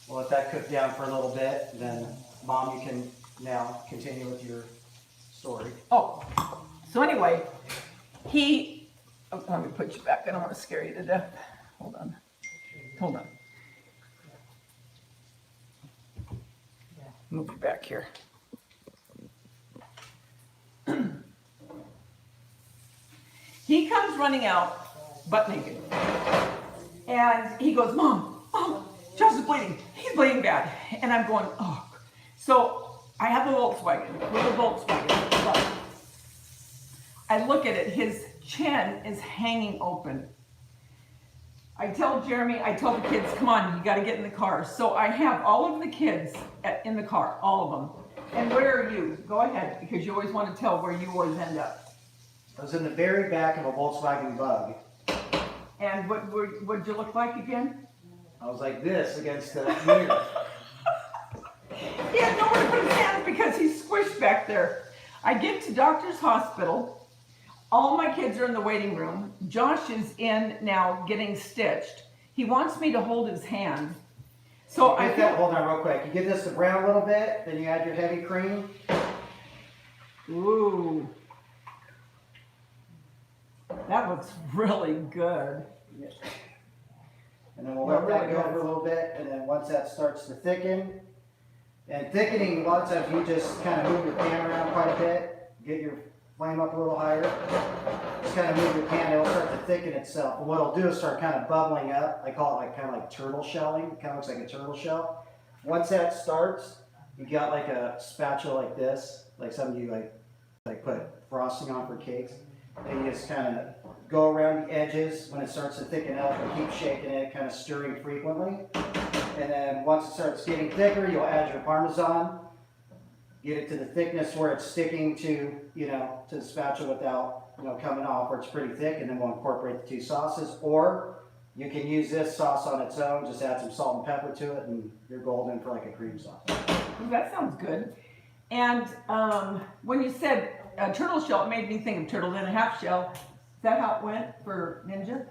We'll let that cook down for a little bit. Then, Mom, you can now continue with your story. Oh, so anyway, let me put you back. I don't want to scare you to death. Hold on. Move you back here. He comes running out, butt naked. And he goes, Mom, Josh is bleeding. He's bleeding bad. And I'm going, oh. So I have a Volkswagen, little Volkswagen. But I look at it, his chin is hanging open. I tell the kids, come on, you got to get in the car. So I have all of the kids in the car, all of them. And where are you? Go ahead, because you always want to tell where you always end up. I was in the very back of a Volkswagen Bug. And what'd you look like again? I was like this against the mirror. He had nowhere to put his hands because he's squished back there. I get to doctor's hospital. All my kids are in the waiting room. Josh is in now getting stitched. He wants me to hold his hand. So hold on real quick. You get this to brown a little bit, then you add your heavy cream. Ooh. That looks really good. And then we'll let that go for a little bit, and then once that starts to thicken, and thickening, a lot of times you just kind of move your pan around quite a bit, get your flame up a little higher, just kind of move your pan, it'll start to thicken itself. And what it'll do is start kind of bubbling up. I call it like kind of like turtle shelling. It kind of looks like a turtle shell. Once that starts, you got like a spatula like this, like some of you like put frosting on for cakes. And you just kind of go around the edges when it starts to thicken up and keep shaking it, kind of stirring frequently. And then once it starts getting thicker, you'll add your Parmesan. Get it to the thickness where it's sticking to, to the spatula without, coming off, where it's pretty thick, and then we'll incorporate the two sauces. Or you can use this sauce on its own, just add some salt and pepper to it, and you're golden for like a cream sauce. That sounds good. And when you said a turtle shell, it made me think of turtle and a half shell. Is that how it went for Ninja?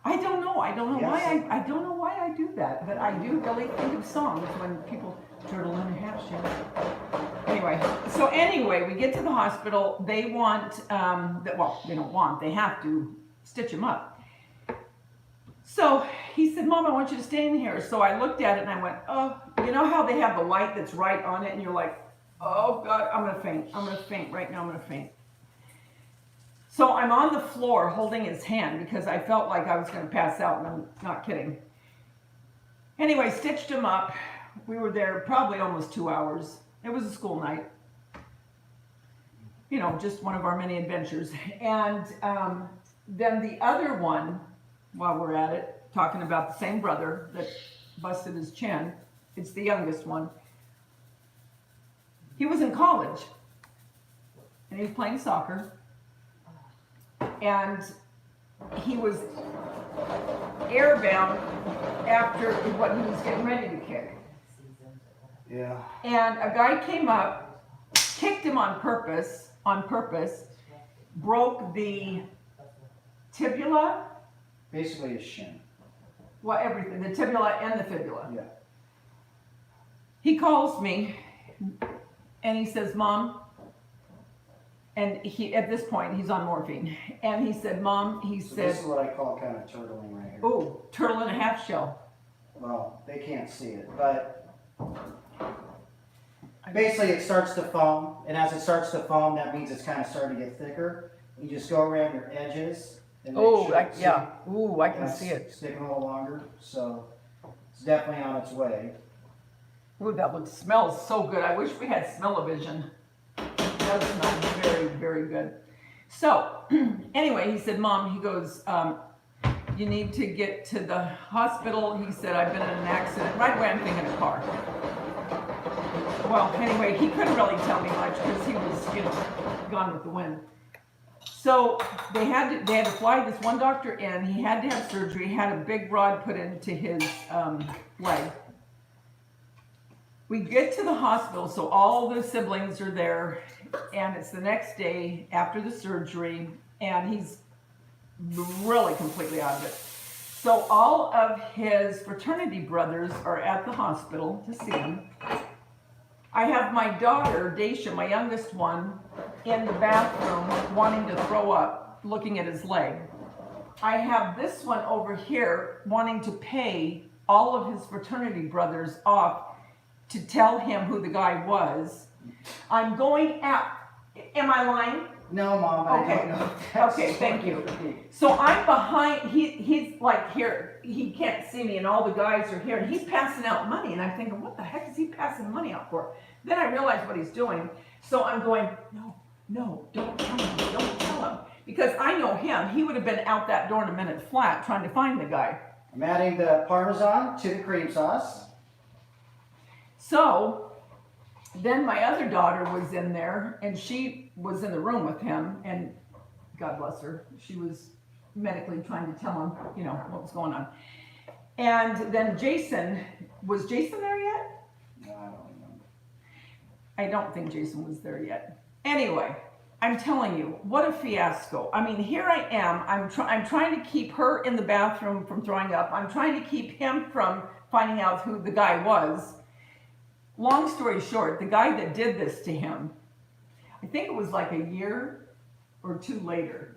I don't know. I don't know why I don't know why I do that, but I do really think of songs when people turtle and a half shell. Anyway, we get to the hospital. They want they don't want. They have to stitch him up. So he said, "Mom, I want you to stay in here." So I looked at it and I went, "Oh, you know how they have the light that's right on it, and you're like, oh God, I'm gonna faint. I'm gonna faint right now. I'm gonna faint." So I'm on the floor holding his hand because I felt like I was going to pass out, and I'm not kidding. Anyway, stitched him up. We were there probably almost 2 hours. It was a school night. Just one of our many adventures. And then the other one, while we're at it, talking about the same brother that busted his chin, it's the youngest one. He was in college, and he was playing soccer. And he was airbound after what he was getting ready to kick. Yeah. And a guy came up, kicked him on purpose, broke the tibula. Basically his shin. Well, everything, the tibula and the fibula. Yeah. He calls me and he says, "Mom," and at this point he's on morphine, and he said, "Mom," he said, this is what I call kind of turtling right here. "Oh, turtle and a half shell." Well, they can't see it, but basically it starts to foam, and as it starts to foam, that means it's kind of starting to get thicker. You just go around your edges. And yeah. Ooh, I can see it. Sticking a little longer, so it's definitely on its way. Ooh, that smells so good. I wish we had smell-o-vision. It does smell very, very good. So, anyway, he said, "Mom," he goes, "you need to get to the hospital." He said, "I've been in an accident." Right away, I'm thinking a car. Well, anyway, he couldn't really tell me much because he was, gone with the wind. So they had to fly this one doctor in. He had to have surgery. He had a big rod put into his leg. We get to the hospital, so all the siblings are there, and it's the next day after the surgery, and he's really completely out of it. So all of his fraternity brothers are at the hospital to see him. I have my daughter, Daisha, my youngest one, in the bathroom wanting to throw up, looking at his leg. I have this one over here wanting to pay all of his fraternity brothers off to tell him who the guy was. I'm going out. Am I lying? No, Mom, I don't know. Okay, thank you. So I'm behind, he's like here, he can't see me, and all the guys are here, and he's passing out money, and I'm thinking, what the heck is he passing money out for? Then I realize what he's doing, so I'm going, no, don't tell him, because I know him. He would have been out that door in a minute flat trying to find the guy. I'm adding the Parmesan to the cream sauce. So then my other daughter was in there, and she was in the room with him, and God bless her, she was medically trying to tell him, what was going on. And then was Jason there yet? No, I don't remember. I don't think Jason was there yet. Anyway, I'm telling you, what a fiasco. I mean, here I am, I'm trying to keep her in the bathroom from throwing up. I'm trying to keep him from finding out who the guy was. Long story short, the guy that did this to him, I think it was like a year or two later,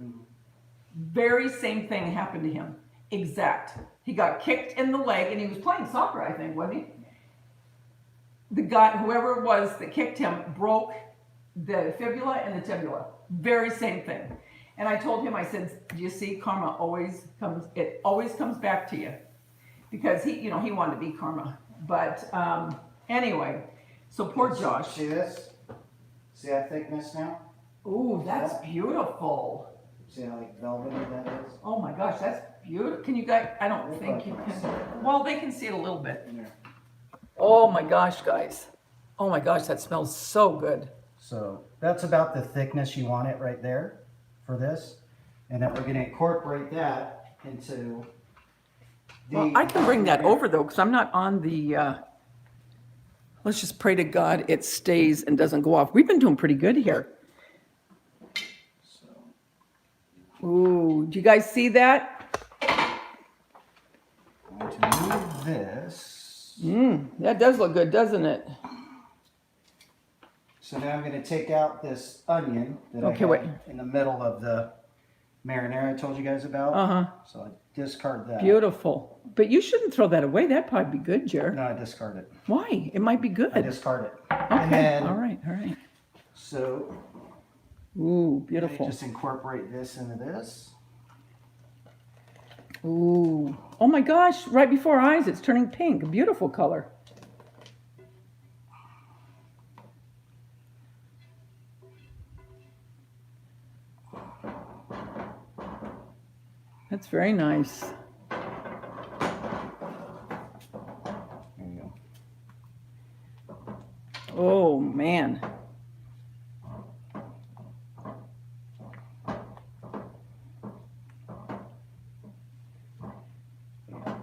Very same thing happened to him. Exact. He got kicked in the leg, and he was playing soccer, I think, wasn't he? The guy, whoever it was that kicked him, broke the fibula and the tibula. Very same thing. And I told him, I said, do you see, karma always comes, it always comes back to you. Because he, you know, he wanted to be karma. But anyway, so poor Josh. See this? See that thickness now? Ooh, that's beautiful. See how like velvety that is? Oh my gosh, that's beautiful. Can you guys, I don't think you can. Well, they can see it a little bit. Oh my gosh, guys. Oh my gosh, that smells so good. So that's about the thickness you want it right there for this. And then we're going to incorporate that into the... Well, I can bring that over though, because I'm not on the, let's just pray to God it stays and doesn't go off. We've been doing pretty good here. Ooh, do you guys see that? I'm going to move this. That does look good, doesn't it? So now I'm going to take out this onion that Okay, I wait. had in the middle of the marinara I told you guys about. Uh-huh. So I discard that. Beautiful. But you shouldn't throw that away. That'd probably be good, Jared. No, I discard it. Why? It might be good. I discard it. Okay, And then, all right, all right. so Ooh, I beautiful. just incorporate this into this. Ooh. Oh my gosh, right before our eyes, it's turning pink. A beautiful color. That's very nice. There you go. Oh man.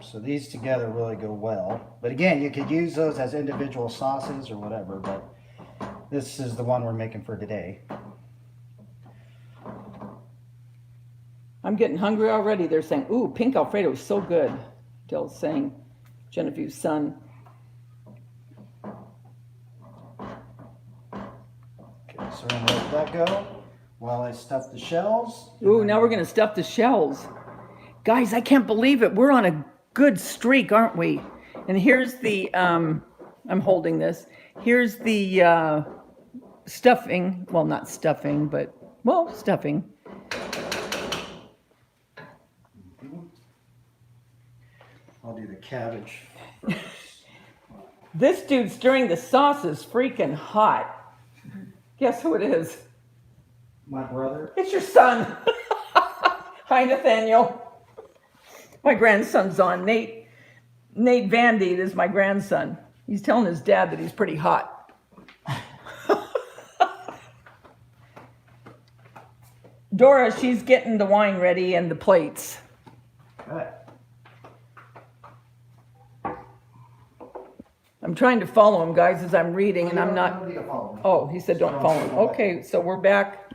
So these together really go well. But again, you could use those as individual sauces or whatever, but this is the one we're making for today. I'm getting hungry already. They're saying, ooh, pink Alfredo is so good. Dell's saying, Genevieve's son. Okay, so we're gonna let that go while I stuff the shells. Ooh, now we're gonna stuff the shells. Guys, I can't believe it. We're on a good streak, aren't we? And here's the, I'm holding this. Here's the stuffing. Well, not stuffing, but, well, stuffing. I'll do the cabbage first. This dude stirring the sauce is freaking hot. Guess who it is? My brother. It's your son. Hi, Nathaniel. My grandson's on. Nate Vandy is my grandson. He's telling his dad that he's pretty hot. Dora, she's getting the wine ready and the plates. Good. I'm trying to follow him, guys, as I'm reading, and I'm not. You don't need to follow me. Oh, he said don't follow him. Okay, so we're back.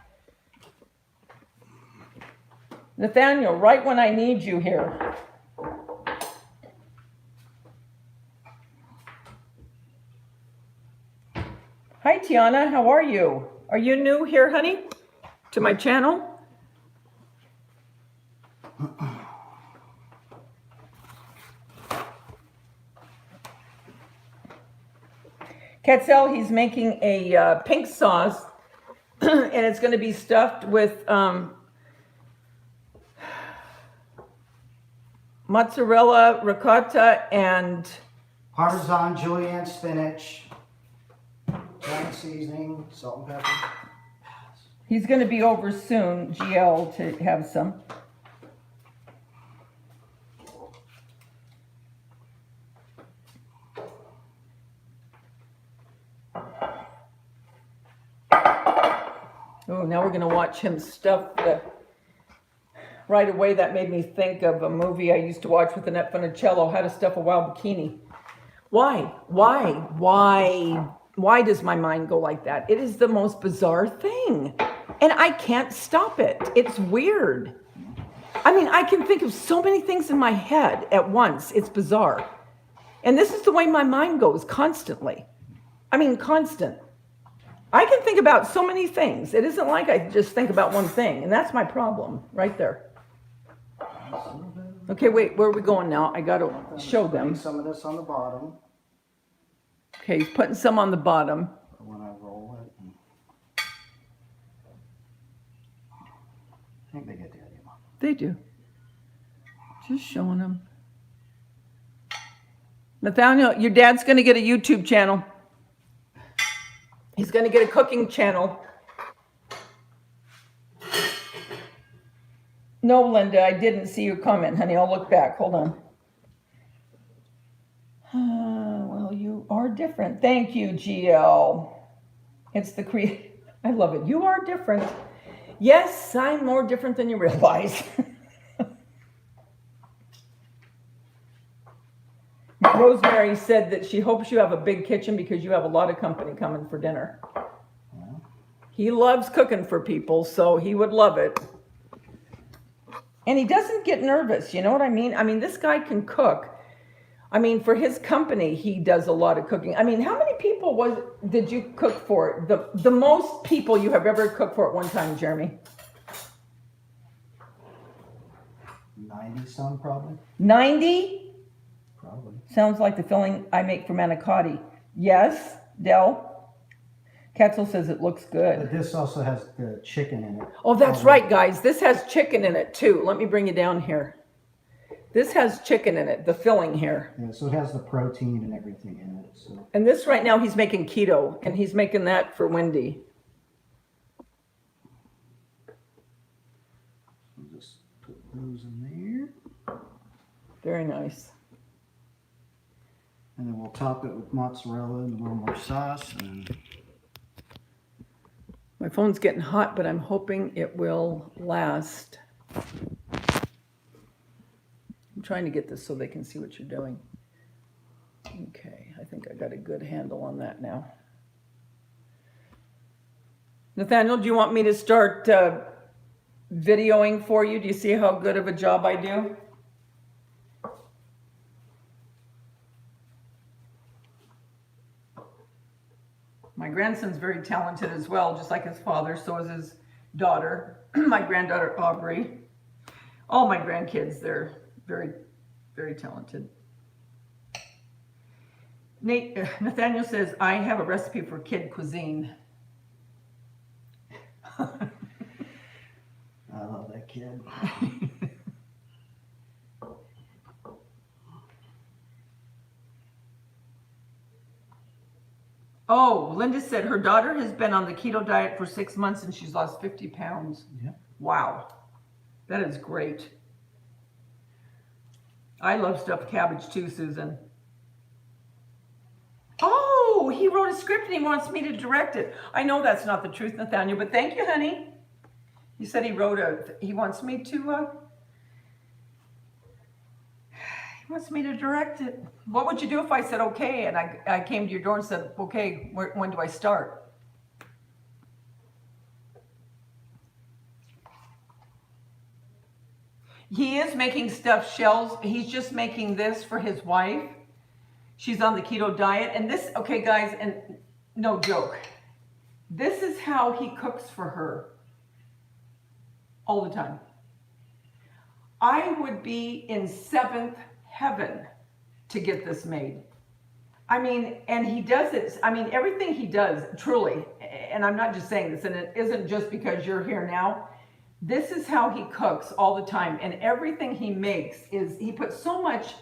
Nathaniel, right when I need you here. Hi, Tiana, how are you? Are you new here, honey, to my channel? Ketzel, he's making a pink sauce, and it's going to be stuffed with mozzarella, ricotta, and Parmesan, julienne, spinach, giant seasoning, salt and pepper. he's going to be over soon, GL, to have some. Oh, now we're going to watch him stuff the... Right away, that made me think of a movie I used to watch with Annette Funicello, How to Stuff a Wild Bikini. Why does my mind go like that? It is the most bizarre thing. And I can't stop it. It's weird. I mean, I can think of so many things in my head at once. It's bizarre. And this is the way my mind goes constantly. I mean, constant. I can think about so many things. It isn't like I just think about one thing. And that's my problem right there. Okay, wait, where are we going now? I gotta show them. Some of this on the bottom Okay, he's putting some on the bottom. when I roll it. I think they get the idea. They do. Just showing them. Nathaniel, your dad's gonna get a YouTube channel. He's gonna get a cooking channel. No, Linda, I didn't see your comment, honey. I'll look back. Hold on. Well, you are different. Thank you, GL. It's the I love it. You are different. Yes, I'm more different than you realize. Rosemary said that she hopes you have a big kitchen because you have a lot of company coming for dinner. He loves cooking for people, so he would love it. And he doesn't get nervous, you know what I mean? I mean, this guy can cook. I mean, for his company, he does a lot of cooking. I mean, how many people did you cook for? The most people you have ever cooked for at one time, Jeremy? 90 some probably. 90? Probably. Sounds like the filling I make for manicotti. Yes, Del? Ketzel says it looks good. But this also has the chicken in it. Oh, that's right, guys. This has chicken in it, too. Let me bring you down here. This has chicken in it, the filling here. Yeah, so it has the protein and everything in it. So. And this right now, he's making keto, and he's making that for Wendy. I'll just put those in there. Very nice. And then we'll top it with mozzarella and a little more sauce. And My phone's getting hot, but I'm hoping it will last. I'm trying to get this so they can see what you're doing. Okay, I think I got a good handle on that now. Nathaniel, do you want me to start videoing for you? Do you see how good of a job I do? My grandson's very talented as well, just like his father. So is his daughter, my granddaughter Aubrey. All my grandkids, they're very, very talented. Nathaniel says, I have a recipe for kid cuisine. I love that kid. Oh, Linda said her daughter has been on the keto diet for 6 months and she's lost 50 pounds. Yeah. Wow. That is great. I love stuffed cabbage too, Susan. Oh, he wrote a script and he wants me to direct it. I know that's not the truth, Nathaniel, but thank you, honey. He said he wants me to direct it. What would you do if I said okay and I came to your door and said, okay, when do I start? He is making stuffed shells. He's just making this for his wife. She's on the keto diet. And this, okay guys, and no joke, this is how he cooks for her all the time. I would be in seventh heaven to get this made. I mean, and he does it. I mean, everything he does, truly, and I'm not just saying this, and it isn't just because you're here now. This is how he cooks all the time. And everything he makes he puts so much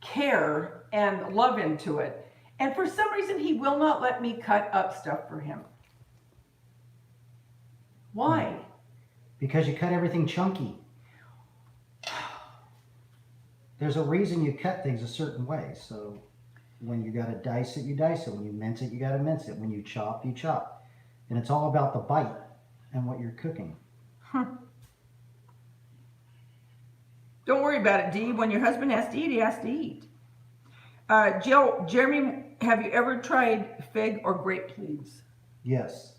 care and love into it. And for some reason, he will not let me cut up stuff for him. Why? Because you cut everything chunky. There's a reason you cut things a certain way. So when you got to dice it, you dice it. When you mince it, you got to mince it. When you chop, you chop. And it's all about the bite and what you're cooking. Huh. Don't worry about it, Dee. When your husband has to eat, he has to eat. Jill, Jeremy, have you ever tried fig or grape leaves? Yes.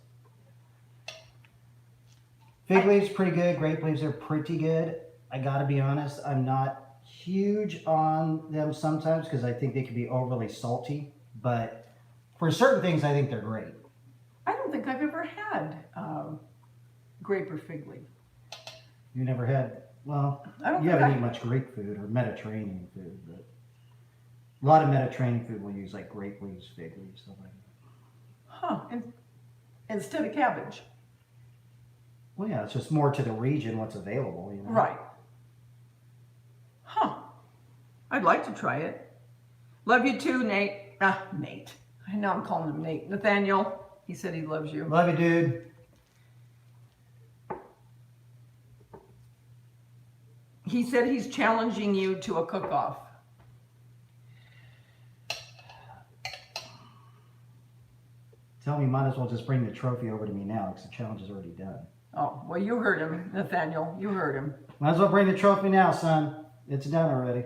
Fig leaves pretty good. Grape leaves are pretty good. I got to be honest, I'm not huge on them sometimes because I think they can be overly salty. But for certain things, I think they're great. I don't think I've ever had grape or fig leaf. You never had Well, I don't you think haven't eaten much Greek food or Mediterranean food, but a lot of Mediterranean food will use like grape leaves, fig leaves, stuff like that. Huh, instead of cabbage. Well, yeah, it's just more to the region what's available, you know. Right. Huh. I'd like to try it. Love you too, Nate. Nate. I know I'm calling him Nate. Nathaniel. He said he loves you. Love you, dude. He said he's challenging you to a cook-off. Tell me, you might as well just bring the trophy over to me now because the challenge is already done. Oh, well, you heard him, Nathaniel. You heard him. Might as well bring the trophy now, son. It's done already.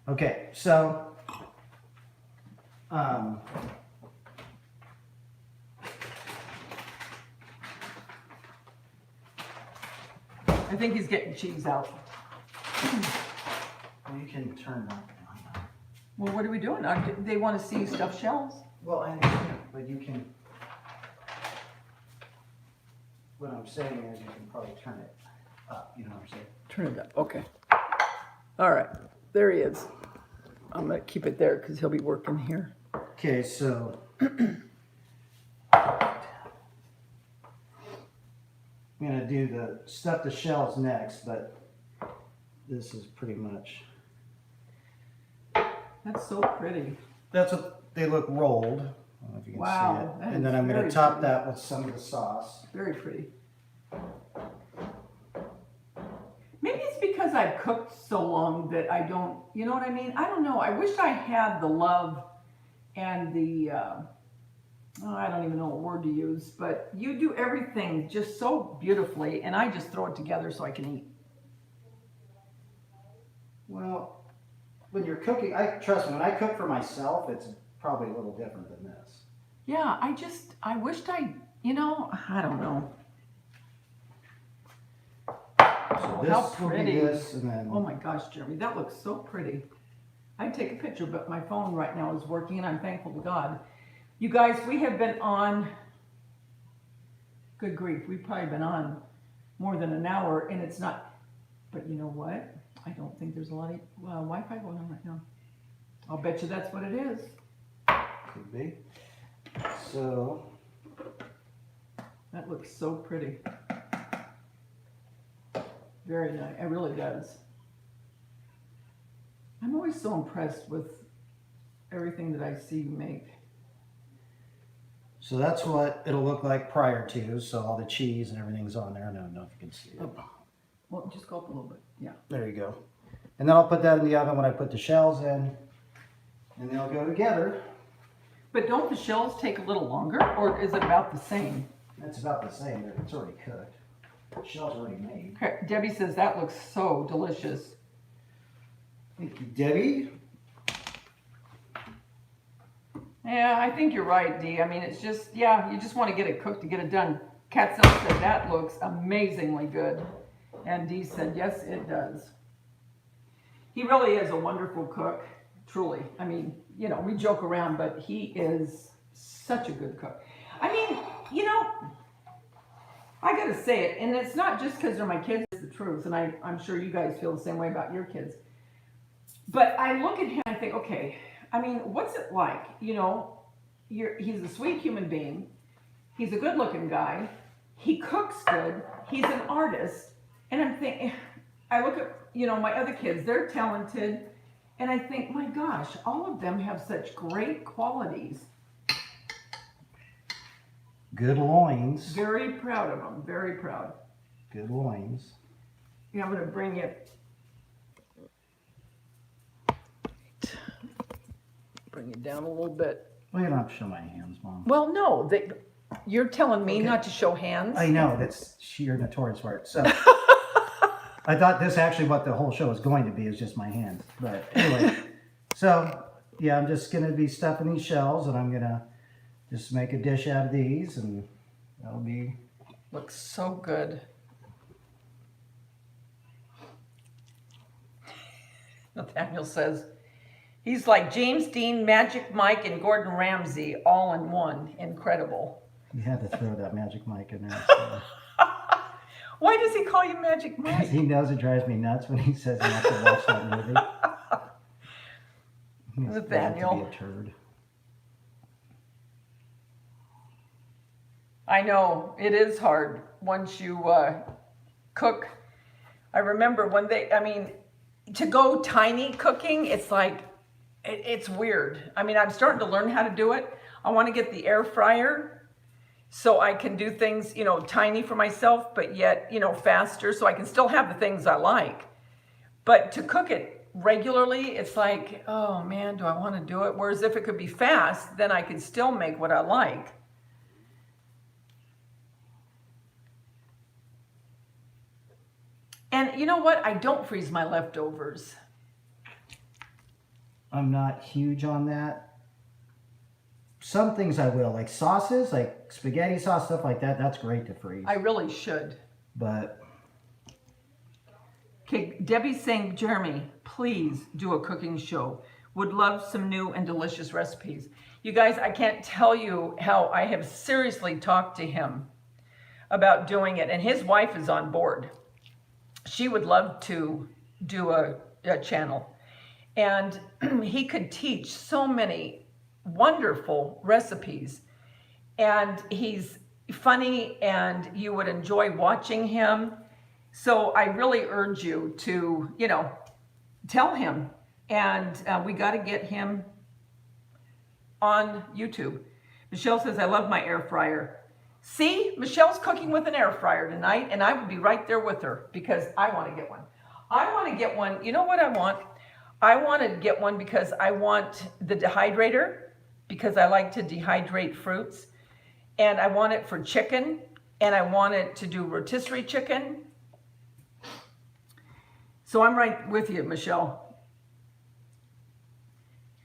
Okay, so I think he's getting cheese out. well, you can turn that on. Well, what are we doing? They want to see stuffed shells. Well, I understand, but you can. What I'm saying is, you can probably turn it up. You know what I'm saying? Turn it up. Okay. All right. There he is. I'm going to keep it there because he'll be working here. Okay, so I'm gonna do the stuff the shells next, but this is pretty much. That's so pretty. That's what they look rolled. I don't know if you can Wow, see it. that And then is I'm gonna very top pretty. that with some of the sauce. Very pretty. Maybe it's because I've cooked so long that I don't, you know what I mean? I don't know. I wish I had the love and the, I don't even know what word to use, but you do everything just so beautifully and I just throw it together so I can eat. Well, when you're cooking, trust me, when I cook for myself, it's probably a little different than this. Yeah, I wished I don't know. So this How will be pretty. this, and then Oh my gosh, Jeremy, that looks so pretty. I'd take a picture, but my phone right now is working and I'm thankful to God. You guys, we have been on, good grief, we've probably been on more than an hour and it's not, but you know what? I don't think there's a lot of Wi-Fi going on right now. I'll bet you that's what it is. could be. So That looks so pretty. Very nice, it really does. I'm always so impressed with everything that I see you make. So that's what it'll look like prior to. So all the cheese and everything's on there. I don't know if you can see it. Well, just go up a little bit, yeah. There you go. And then I'll put that in the oven when I put the shells in, and they'll go together. But don't the shells take a little longer, or is it about the same? That's about the same. It's already cooked. The shell's already made. Okay, Debbie says that looks so delicious. Thank you, Debbie. Yeah, I think you're right, Dee. I mean, it's just, yeah, you just want to get it cooked to get it done. Katzel said that looks amazingly good. And Dee said, yes, it does. He really is a wonderful cook, truly. I mean, you know, we joke around, but he is such a good cook. I mean, you know, I gotta say it, and it's not just because they're my kids, it's the truth, and I'm sure you guys feel the same way about your kids. But I look at him and I think, okay, I mean, what's it like? You know, he's a sweet human being. He's a good looking guy. He cooks good. He's an artist. And I'm thinking, I look at, you know, my other kids, they're talented. And I think, my gosh, all of them have such great qualities. Good loins. Very proud of them, very proud. Good loins. Yeah, I'm gonna bring it. Bring it down a little bit. Well, you don't have to show my hands, Mom. Well, no, you're telling me not to show hands. I know, that's you're notorious for it. So I thought this actually what the whole show is going to be is just my hands. But anyway, so yeah, I'm just gonna be stuffing these shells, and I'm gonna just make a dish out of these, and that'll be. Looks so good. Nathaniel says, he's like James Dean, Magic Mike, and Gordon Ramsay all in one. Incredible. You had to throw that magic mic in there. So. Why does he call you Magic Mike? He knows it drives me nuts when he says he has to watch that movie. He's glad Nathaniel. to be a turd. I know, it is hard once you cook. I remember when to go tiny cooking, it's like, it's weird. I mean, I'm starting to learn how to do it. I want to get the air fryer so I can do things, tiny for myself, but yet, faster, so I can still have the things I like. But to cook it regularly, it's like, oh man, do I want to do it? Whereas if it could be fast, then I could still make what I like. And you know what? I don't freeze my leftovers. I'm not huge on that. Some things I will, like sauces, like spaghetti sauce, stuff like that. That's great to freeze. I really should. But Okay, Debbie's saying, Jeremy, please do a cooking show. Would love some new and delicious recipes. You guys, I can't tell you how I have seriously talked to him about doing it. And his wife is on board. She would love to do a channel. And he could teach so many wonderful recipes. And he's funny and you would enjoy watching him. So I really urge you to, tell him. And we got to get him on YouTube. Michelle says, I love my air fryer. See, Michelle's cooking with an air fryer tonight, and I would be right there with her because I want to get one. I want to get one. You know what I want? I want to get one because I want the dehydrator because I like to dehydrate fruits. And I want it for chicken, and I want it to do rotisserie chicken. So I'm right with you, Michelle.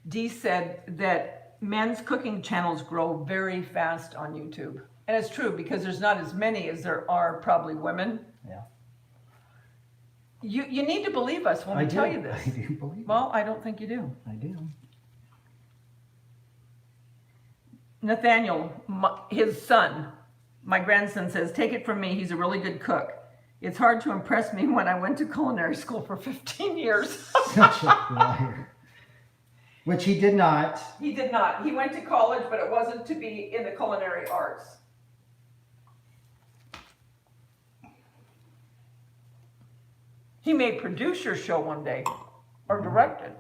Dee said that men's cooking channels grow very fast on YouTube. And it's true because there's not as many as there are probably women. yeah, You need to believe us when we tell you this. I do believe Well, I don't think you do. it. I do. Nathaniel, his son, my grandson says, take it from me, he's a really good cook. It's hard to impress me when I went to culinary school for 15 years. Such a liar. Which he did not. He did not. He went to college, but it wasn't to be in the culinary arts. He may produce your show one day or direct it.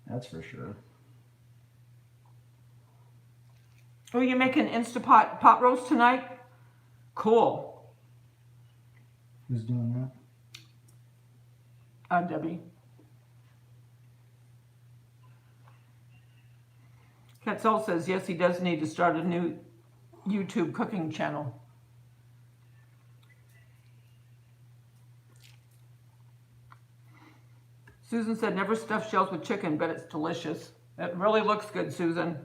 That's for sure. Oh, you making Instapot pot roast tonight? Cool. Who's doing that? Debbie. Katzel says, yes, he does need to start a new YouTube cooking channel. Susan said, never stuff shells with chicken, but it's delicious. It really looks good, Susan.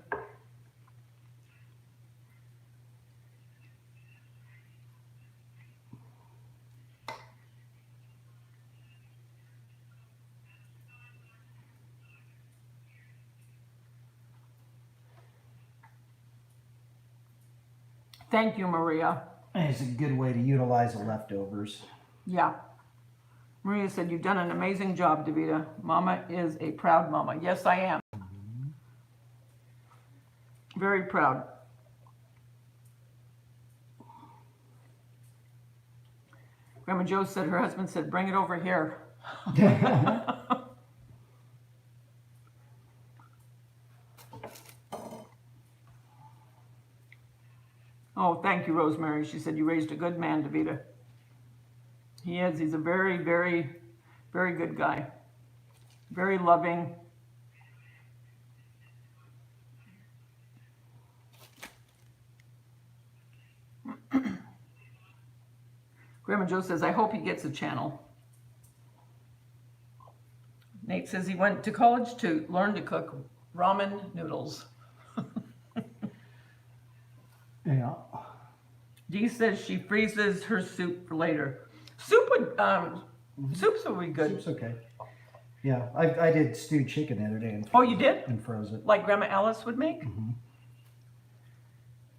Thank you, Maria. It's a good way to utilize the leftovers. Yeah. Maria said, you've done an amazing job, Davida. Mama is a proud mama. Yes, I am. Very proud. Grandma Jo said, her husband said, bring it over here. Oh, thank you, Rosemary. She said, you raised a good man, Davida. He is. He's a very, very, very good guy. Very loving. Grandma Jo says, I hope he gets a channel. Nate says he went to college to learn to cook ramen noodles. Yeah. Dee says she freezes her soup for later. Soup would, soups would be good. Soup's okay. Yeah, I did stewed chicken the other day. And Oh, you did? And froze it. Like Grandma Alice would make? Mhm.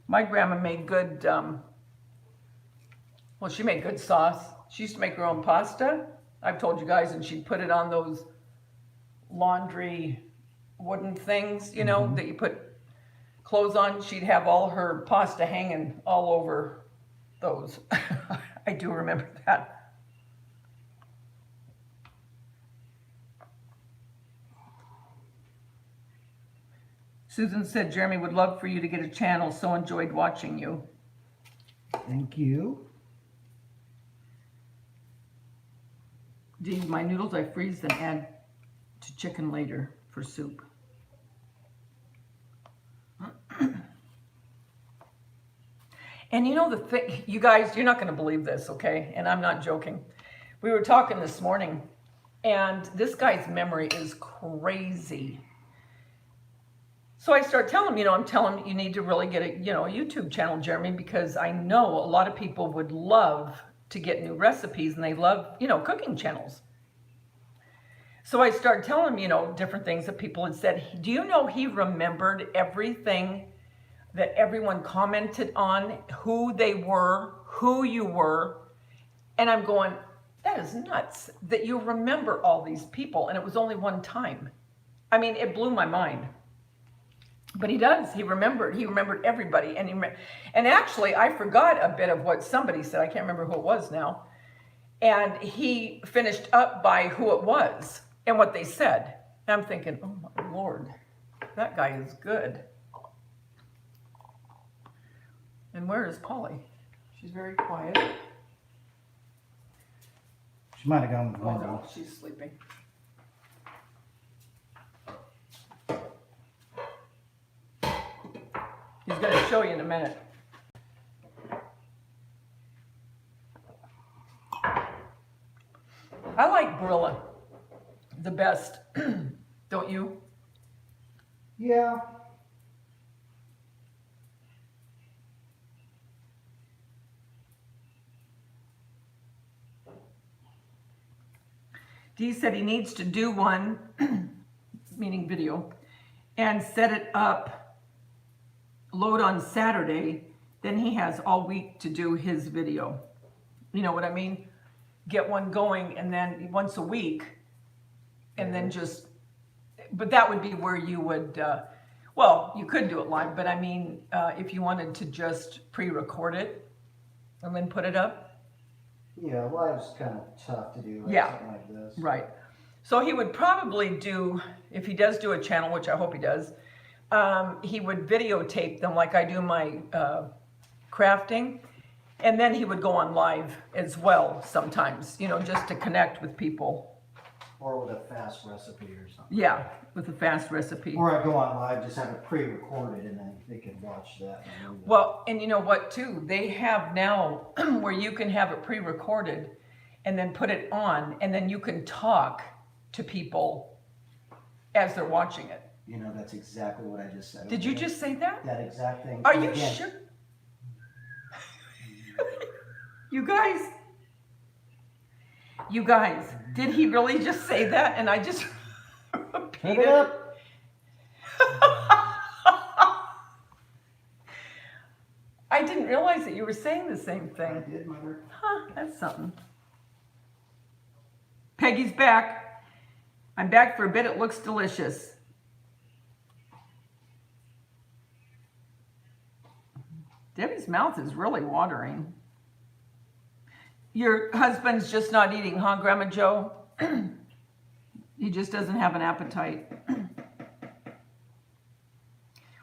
My grandma made good, well, she made good sauce. She used to make her own pasta. I've told you guys, and she'd put it on those laundry wooden things, you know, that you put clothes on. She'd have all her pasta hanging all over those. I do remember that. Susan said, Jeremy would love for you to get a channel. So enjoyed watching you. Thank you. These my noodles I freeze and add to chicken later for soup. And you know the thing, you guys, you're not going to believe this, okay? And I'm not joking. We were talking this morning, and this guy's memory is crazy. So I start telling him, you know, I'm telling him you need to really get a, you know, a YouTube channel, Jeremy, because I know a lot of people would love to get new recipes, and they love, you know, cooking channels. So I started telling him, you know, different things that people had said. Do you know he remembered everything that everyone commented on, who they were, who you were? And I'm going, that is nuts that you remember all these people, and it was only one time. I mean, it blew my mind. But he does. He remembered everybody, and actually, I forgot a bit of what somebody said. I can't remember who it was now. And he finished up by who it was and what they said. And I'm thinking, oh my Lord, that guy is good. And where is Polly? She's very quiet. She might have gone with Oh window. no, she's sleeping. He's going to show you in a minute. I like Barilla the best, don't you? Yeah. Dee said he needs to do one, meaning video, and set it up, load on Saturday, then he has all week to do his video. You know what I mean? Get one going, and then once a week, and then just, but that would be where you would, well, you could do it live, but I mean, if you wanted to just pre-record it and then put it up. Yeah, live's kind of tough to do. Like Yeah. Something like this. Right. So he would probably do, if he does do a channel, which I hope he does, he would videotape them like I do my crafting, and then he would go on live as well sometimes, you know, just to connect with people. Or with a fast recipe or something. Yeah, with a fast recipe. Or I go on live, just have it pre-recorded, and then they can watch that. Well, and you know what too? They have now where you can have it pre-recorded and then put it on, and then you can talk to people as they're watching it. You know, that's exactly what I just said. Did you just say that? That exact thing. Are And you again, sure? You guys, did he really just say that? And I just Pick repeated it it. up. I didn't realize that you were saying the same I thing. did, Mother. Huh, that's something. Peggy's back. I'm back for a bit. It looks delicious. Debbie's mouth is really watering. Your husband's just not eating, huh, Grandma Joe? He just doesn't have an appetite.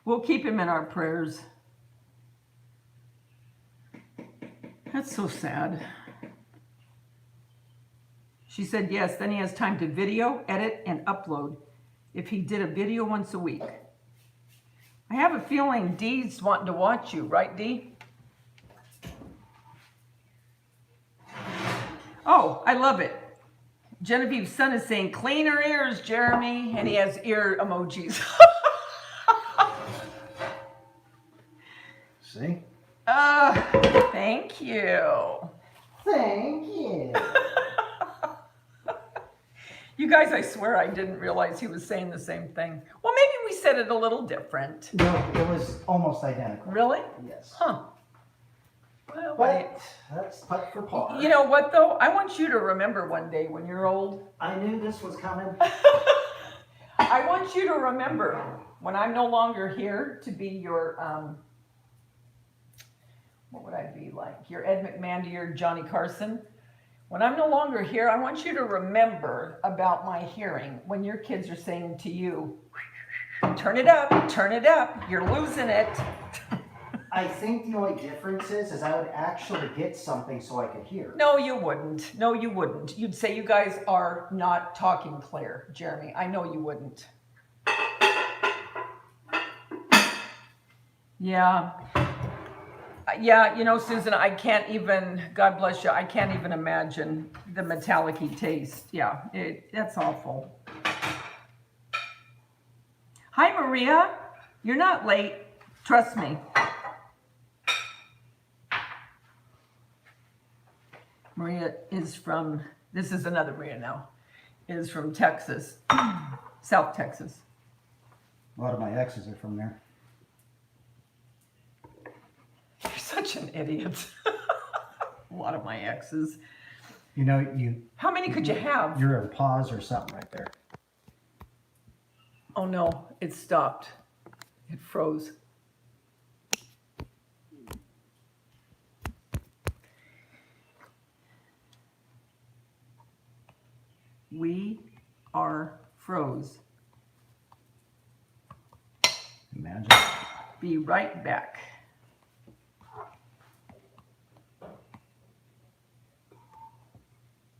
We'll keep him in our prayers. That's so sad. She said yes, then he has time to video, edit, and upload if he did a video once a week. I have a feeling Dee's wanting to watch you, right, Dee? Oh, I love it. Genevieve's son is saying, clean her ears, Jeremy. And he has ear emojis. See? Thank you. Thank you. You guys, I swear I didn't realize he was saying the same thing. Well, maybe we said it a little different. No, it was almost identical. Really? Yes. Huh. Well, wait. But that's putt for par. You know what though? I want you to remember one day when you're old. I knew this was coming. I want you to remember when I'm no longer here to be your, what would I be like? Your Ed McMahon, your Johnny Carson. When I'm no longer here, I want you to remember about my hearing when your kids are saying to you, turn it up, you're losing it. I think the only difference is I would actually get something so I could hear. No, you wouldn't. No, you wouldn't. You'd say you guys are not talking clear, Jeremy. I know you wouldn't. Yeah. Yeah, you know, Susan, I can't even, God bless you, I can't even imagine the metallic-y taste. Yeah, that's awful. Hi, Maria. You're not late. Trust me. Maria is from, this is another Maria now, is from Texas, South Texas. A lot of my exes are from there. You're such an idiot. A lot of my exes. You know, How many could you have? you're in pause or something right there. Oh no, it stopped. It froze. We are froze. Imagine. Be right back.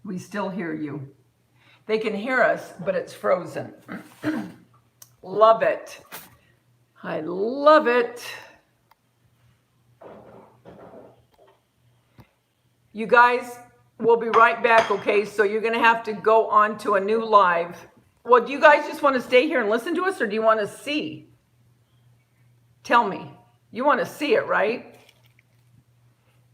We still hear you. They can hear us, but it's frozen. Love it. I love it. You guys, we'll be right back, okay? So you're going to have to go on to a new live. Well, do you guys just want to stay here and listen to us, or do you want to see? Tell me. You want to see it, right?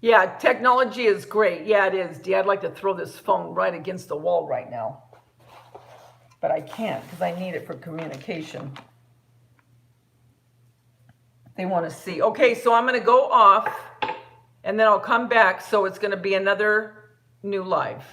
Yeah, technology is great. Yeah, it is. Dee, I'd like to throw this phone right against the wall right now. But I can't because I need it for communication. They want to see. Okay, so I'm going to go off and then I'll come back. So it's going to be another new live.